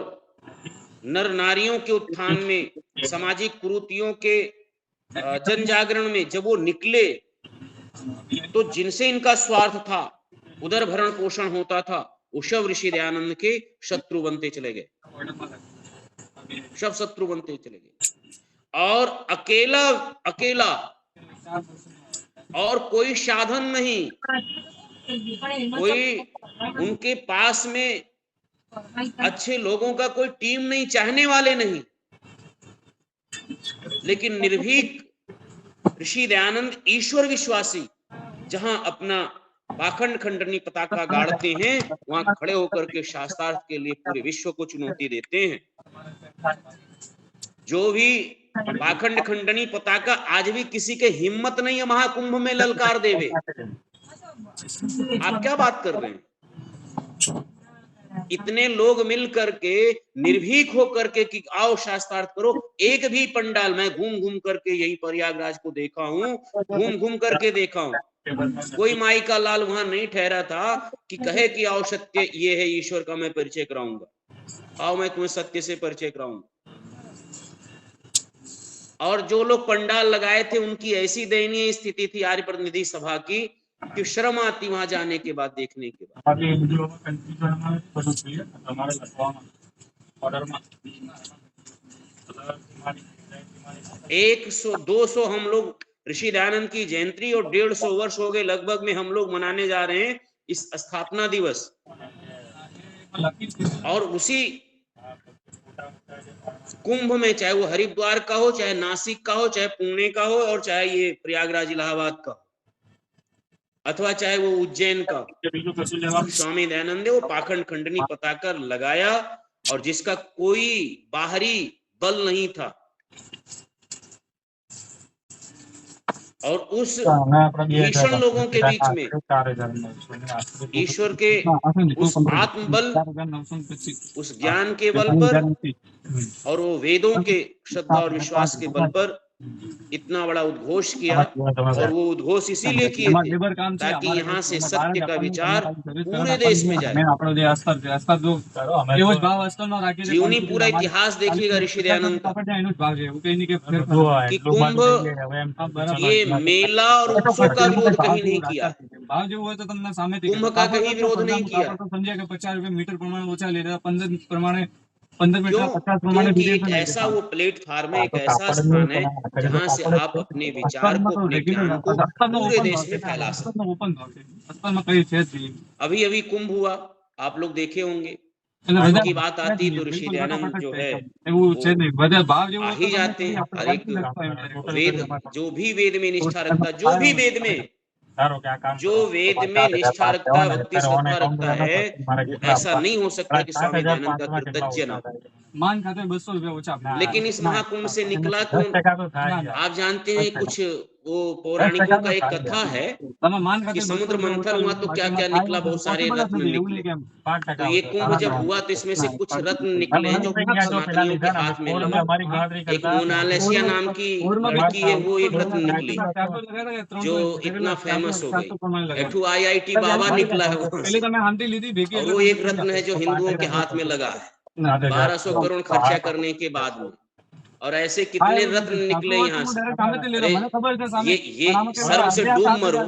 नर नारियों के उत्थान में, सामाजिक कुरीतियों के जन जागरण में जब वो निकले, तो जिनसे इनका स्वार्थ था, उदर भरण पोषण होता था, वो शव ऋषि दयानंद के शत्रु बनते चले गए, शव शत्रु बनते चले गए। और अकेला अकेला और कोई साधन नहीं, कोई उनके पास में अच्छे लोगों का कोई टीम नहीं, चाहने वाले नहीं, लेकिन निर्भीक ऋषि दयानंद ईश्वर विश्वासी जहां अपना पाखंड खंडनी पताका गाड़ते हैं, वहां खड़े होकर के शास्त्रार्थ के लिए पूरे विश्व को चुनौती देते हैं। जो भी पाखंड खंडनी पताका आज भी किसी के हिम्मत नहीं है महाकुंभ में ललकार देवे। आप क्या बात कर रहे हैं? इतने लोग मिल करके निर्भीक होकर के कि आओ शास्त्रार्थ करो। एक भी पंडाल मैं घूम घूम करके यही प्रयागराज को देखा हूं, घूम घूम करके देखा हूं, कोई माई का लाल वहां नहीं ठहरा था कि कहे कि आओ सत्य ये है ईश्वर का, मैं परिचय कराऊंगा, आओ मैं तुम्हें सत्य से परिचय कराऊंगा। और जो लोग पंडाल लगाए थे उनकी ऐसी दयनीय स्थिति थी आर्य प्रतिनिधि सभा की कि शर्म आती वहां जाने के बाद, देखने के बाद। 100-200 हम लोग ऋषि दयानंद की जयंती और 150 वर्ष हो गए लगभग में हम लोग मनाने जा रहे हैं इस स्थापना दिवस। और उसी कुंभ में, चाहे वो हरिद्वार का हो, चाहे नासिक का हो, चाहे पुणे का हो, और चाहे ये प्रयागराज इलाहाबाद का, अथवा चाहे वो उज्जैन का, स्वामी दयानंद ने वो पाखंड खंडनी पताका लगाया और जिसका कोई बाहरी बल नहीं था। और उस भीषण लोगों के बीच में ईश्वर के उस आत्मबल, उस ज्ञान के बल पर और वो वेदों के श्रद्धा और विश्वास के बल पर इतना बड़ा उद्घोष किया। और वो उद्घोष इसीलिए किए थे ताकि यहाँ से सत्य का विचार पूरे देश में जाए। जीवनी पूरा इतिहास देखिएगा ऋषि दयानंद का कि कुंभ ये मेला और उत्सव का विरोध कहीं नहीं किया, कुंभ का कहीं विरोध नहीं किया। क्योंकि एक ऐसा वो प्लेटफॉर्म है, एक ऐसा स्थान है जहाँ से आप अपने विचार को, अपने ज्ञान को पूरे देश में फैला सकते। अभी अभी कुंभ हुआ, आप लोग देखे होंगे, की बात आती तो ऋषि दयानंद जो है आ ही जाते हैं। हर एक वेद, जो भी वेद में निष्ठा रखता, जो भी वेद में निष्ठा रखता, भक्ति श्रद्धा रखता है, वो ऐसा नहीं हो सकता कि स्वामी दयानंद का कृतज्ञ ना हो। लेकिन इस महाकुंभ से निकला कौन? आप जानते हैं, कुछ वो पौराणिकों का एक कथा है कि समुद्र मंथन हुआ तो क्या क्या निकला, बहुत सारे रत्न निकले। तो ये कुंभ जब हुआ तो इसमें से कुछ रत्न निकले जो सनातनियों के हाथ में लगे। एक मोनालिसा नाम की लड़की है, वो एक रत्न निकली जो इतना फेमस हो गई। एक IIT बाबा निकला है और वो एक रत्न है जो हिंदुओं के हाथ में लगा है 1200 करोड़ खर्चा करने के बाद में। और ऐसे कितने रत्न निकले यहाँ से। ये सर्व से डूब मरो,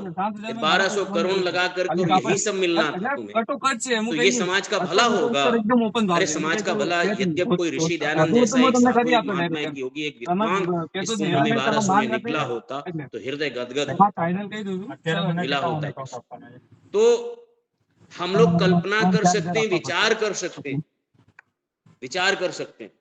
1200 करोड़ लगा कर तुम यही सब मिलना था तुम्हें, तो ये समाज का भला होगा। अरे समाज का भला, यद्यप कोई ऋषि दयानंद जैसा एक साधु, एक महात्मा, एक योगी, एक विद्वान इस कुंभ में 1200 में निकला होता तो हृदय गदगद मिला होता है। तो हम लोग कल्पना कर सकते हैं, विचार कर सकते हैं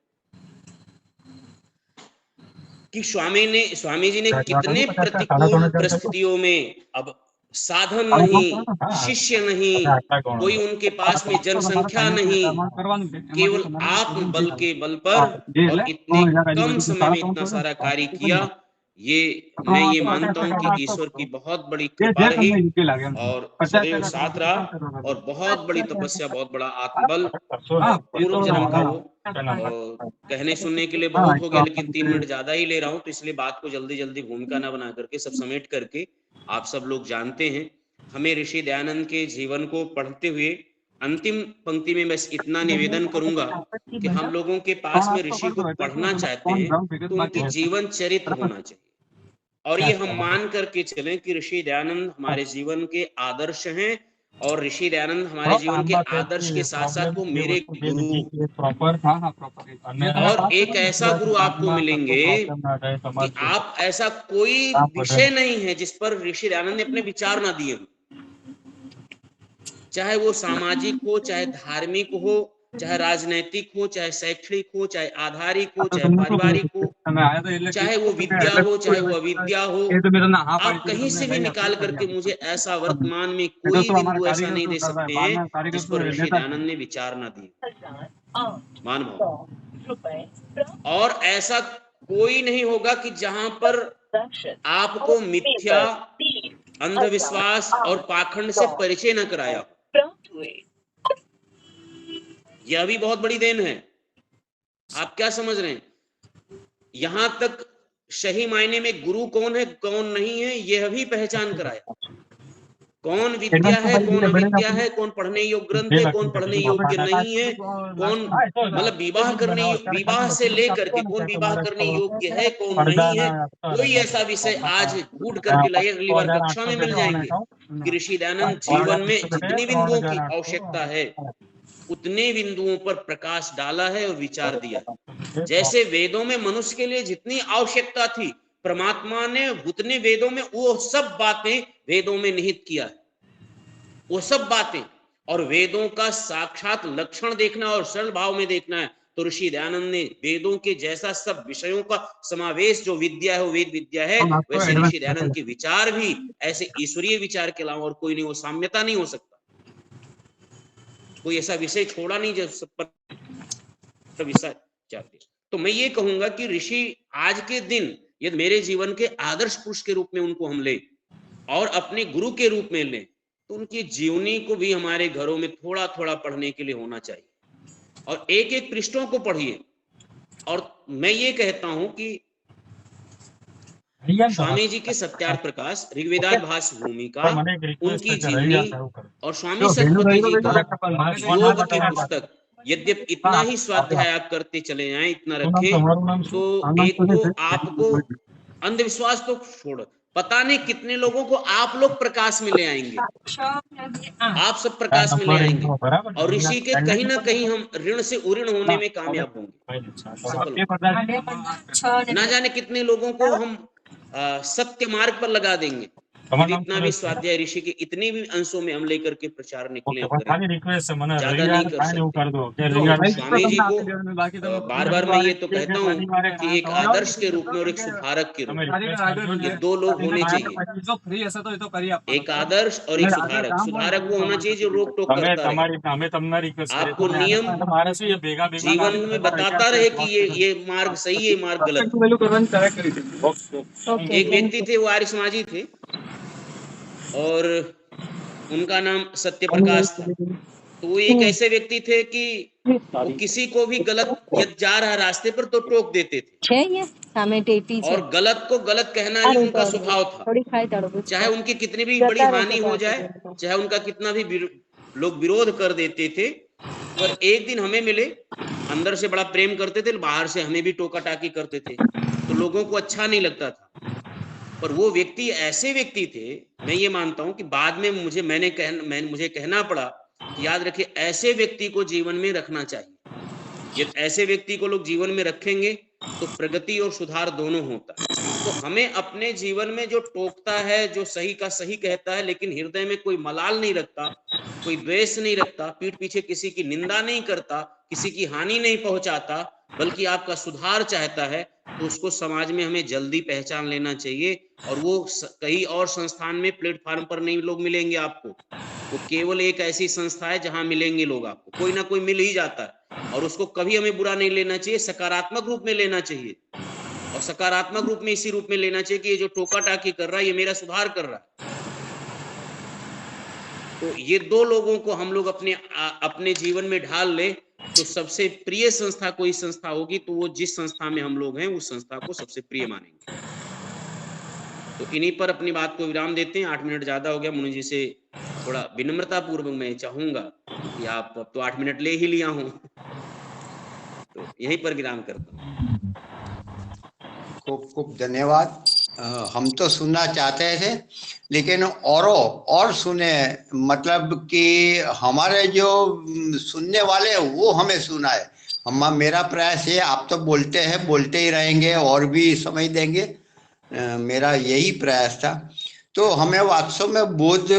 कि स्वामी जी ने कितने प्रतिकूल परिस्थितियों में, अब साधन नहीं, शिष्य नहीं, कोई उनके पास में जनसंख्या नहीं, केवल आत्मबल के बल पर और इतने कम समय में इतना सारा कार्य किया। मैं ये मानता हूँ कि ईश्वर की बहुत बड़ी कृपा रही और सदैव साथ रहा, और बहुत बड़ी तपस्या, बहुत बड़ा आत्मबल, पूर्व जन्म का वो कहने सुनने के लिए बहुत हो गया, लेकिन 3 मिनट ज्यादा ही ले रहा हूँ, तो इसलिए बात को जल्दी जल्दी भूमिका ना बना करके सब समेट करके, आप सब लोग जानते हैं, हमें ऋषि दयानंद के जीवन को पढ़ते हुए अंतिम पंक्ति में बस इतना निवेदन करूंगा कि हम लोगों के पास में ऋषि को पढ़ना चाहते हैं तो उनकी जीवन चरित्र होना चाहिए, और ये हम मान करके चलें कि ऋषि दयानंद हमारे जीवन के आदर्श हैं, और ऋषि दयानंद हमारे जीवन के आदर्श के साथ साथ वो मेरे गुरु, और एक ऐसा गुरु आपको मिलेंगे कि आप ऐसा कोई विषय नहीं है जिस पर ऋषि दयानंद ने अपने विचार ना दिए, चाहे वो सामाजिक हो, चाहे धार्मिक हो, चाहे राजनैतिक हो, चाहे शैक्षणिक हो, चाहे आधारिक हो, चाहे पारिवारिक हो, चाहे वो विद्या हो, चाहे वो अविद्या हो, आप कहीं से भी निकाल करके मुझे ऐसा वर्तमान में कोई बिंदु ऐसा नहीं दे सकते हैं जिस पर ऋषि दयानंद ने विचार ना दिए, मान भाव। और ऐसा कोई नहीं होगा कि जहां पर आपको मिथ्या, अंधविश्वास और पाखंड से परिचय न कराया। यह भी बहुत बड़ी देन है। आप क्या समझ रहे हैं? यहां तक सही मायने में गुरु कौन है, कौन नहीं है, यह भी पहचान कराया। कौन विद्या है, कौन अविद्या है, कौन पढ़ने योग्य ग्रंथ है, कौन पढ़ने योग्य नहीं है, कौन मतलब विवाह से लेकर के कौन विवाह करने योग्य है, कौन नहीं है, कोई ऐसा विषय आज ढूंढ करके लाइए, अगली बार कक्षा में मिल जाएंगे कि ऋषि दयानंद जीवन में जितनी बिंदुओं की आवश्यकता है उतने बिंदुओं पर प्रकाश डाला है और विचार दिया। जैसे वेदों में मनुष्य के लिए जितनी आवश्यकता थी, परमात्मा ने उतने वेदों में वो सब बातें वेदों में निहित किया है, वो सब बातें। और वेदों का साक्षात लक्षण देखना और सरल भाव में देखना है तो ऋषि दयानंद ने वेदों के जैसा सब विषयों का समावेश जो विद्या है वो वेद विद्या है, वैसे ऋषि दयानंद के विचार भी ऐसे ईश्वरीय विचार के अलावा और कोई नहीं, वो साम्यता नहीं हो सकता। कोई ऐसा विषय छोड़ा नहीं जो सब पर विषय चाहते। तो मैं ये कहूंगा कि ऋषि आज के दिन यदि मेरे जीवन के आदर्श पुरुष के रूप में उनको हम ले और अपने गुरु के रूप में लें तो उनकी जीवनी को भी हमारे घरों में थोड़ा थोड़ा पढ़ने के लिए होना चाहिए, और एक एक पृष्ठों को पढ़िए। और मैं ये कहता हूं कि स्वामी जी के सत्यार्थ प्रकाश, ऋग्वेदार्थ भाष्य भूमिका, उनकी जीवनी और स्वामी सतपति जी का योग की पुस्तक, यद्यप इतना ही स्वाध्याय आप करते चले जाएं, इतना रखें, तो एक तो आपको अंधविश्वास तो छोड़, पता नहीं कितने लोगों को आप लोग प्रकाश में ले आएंगे, आप सब प्रकाश में ले आएंगे, और ऋषि के कहीं ना कहीं हम ऋण से उऋण होने में कामयाब होंगे, सफल होंगे। ना जाने कितने लोगों को हम सत्य मार्ग पर लगा देंगे। इतना भी स्वाध्याय ऋषि के इतने भी अंशों में हम लेकर के प्रचार निकले, ज्यादा नहीं कर सकते। स्वामी जी को बार बार मैं ये तो कहता हूँ कि एक आदर्श के रूप में और एक सुधारक के रूप में ये दो लोग होने चाहिए, एक आदर्श और एक सुधारक। सुधारक वो होना चाहिए जो रोक टोक करता रहे, आपको नियम जीवन में बताता रहे कि ये मार्ग सही है, मार्ग गलत। एक व्यक्ति थे, वो आर्य समाजी थे और उनका नाम सत्य प्रकाश था। तो वो एक ऐसे व्यक्ति थे कि वो किसी को भी गलत यदि जा रहा रास्ते पर तो टोक देते थे, और गलत को गलत कहना ही उनका स्वभाव था। चाहे उनकी कितनी भी बड़ी हानि हो जाए, चाहे उनका कितना भी लोग विरोध कर देते थे, पर एक दिन हमें मिले, अंदर से बड़ा प्रेम करते थे, बाहर से हमें भी टोका टाकी करते थे, तो लोगों को अच्छा नहीं लगता था। पर वो व्यक्ति ऐसे व्यक्ति थे, मैं ये मानता हूं कि बाद में मुझे कहना पड़ा, याद रखिए ऐसे व्यक्ति को जीवन में रखना चाहिए। यदि ऐसे व्यक्ति को लोग जीवन में रखेंगे तो प्रगति और सुधार दोनों होता है। तो हमें अपने जीवन में जो टोकता है, जो सही का सही कहता है, लेकिन हृदय में कोई मलाल नहीं रखता, कोई द्वेष नहीं रखता, पीठ पीछे किसी की निंदा नहीं करता, किसी की हानि नहीं पहुंचाता, बल्कि आपका सुधार चाहता है, तो उसको समाज में हमें जल्दी पहचान लेना चाहिए। और वो कई और संस्थान में प्लेटफॉर्म पर नहीं लोग मिलेंगे आपको, वो केवल एक ऐसी संस्था है जहां मिलेंगे लोग आपको, कोई ना कोई मिल ही जाता है, और उसको कभी हमें बुरा नहीं लेना चाहिए, सकारात्मक रूप में लेना चाहिए। और सकारात्मक रूप में इसी रूप में लेना चाहिए कि ये जो टोका टाकी कर रहा है ये मेरा सुधार कर रहा है। तो ये दो लोगों को हम लोग अपने जीवन में ढाल ले तो सबसे प्रिय संस्था कोई संस्था होगी तो वो जिस संस्था में हम लोग हैं उस संस्था को सबसे प्रिय मानेंगे। तो इन्हीं पर अपनी बात को विराम देते हैं। 8 मिनट ज्यादा हो गया। मुनि जी से थोड़ा विनम्रता पूर्वक मैं चाहूंगा कि आप अब तो 8 मिनट ले ही लिया हूं, तो यहीं पर विराम करता हूं।
खूब खूब धन्यवाद। हम तो सुनना चाहते थे लेकिन और सुने, मतलब कि हमारे जो सुनने वाले हैं वो हमें सुनाए। मेरा प्रयास है, आप तो बोलते हैं, बोलते ही रहेंगे और भी समय देंगे, मेरा यही प्रयास था। तो हमें वास्तव में बोध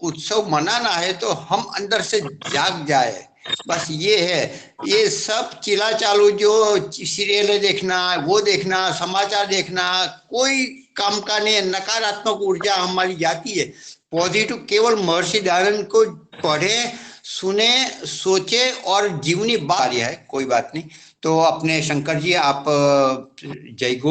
उत्सव मनाना है तो हम अंदर से जाग जाए, बस ये है। ये सब चिला चालू जो सीरियल देखना, वो देखना, समाचार देखना, कोई काम का नहीं। नकारात्मक ऊर्जा हमारी जाती है। पॉजिटिव केवल महर्षि दयानंद को पढ़े, सुने, सोचे और जीवनी बात है। कोई बात नहीं। तो अपने शंकर जी आप जय गो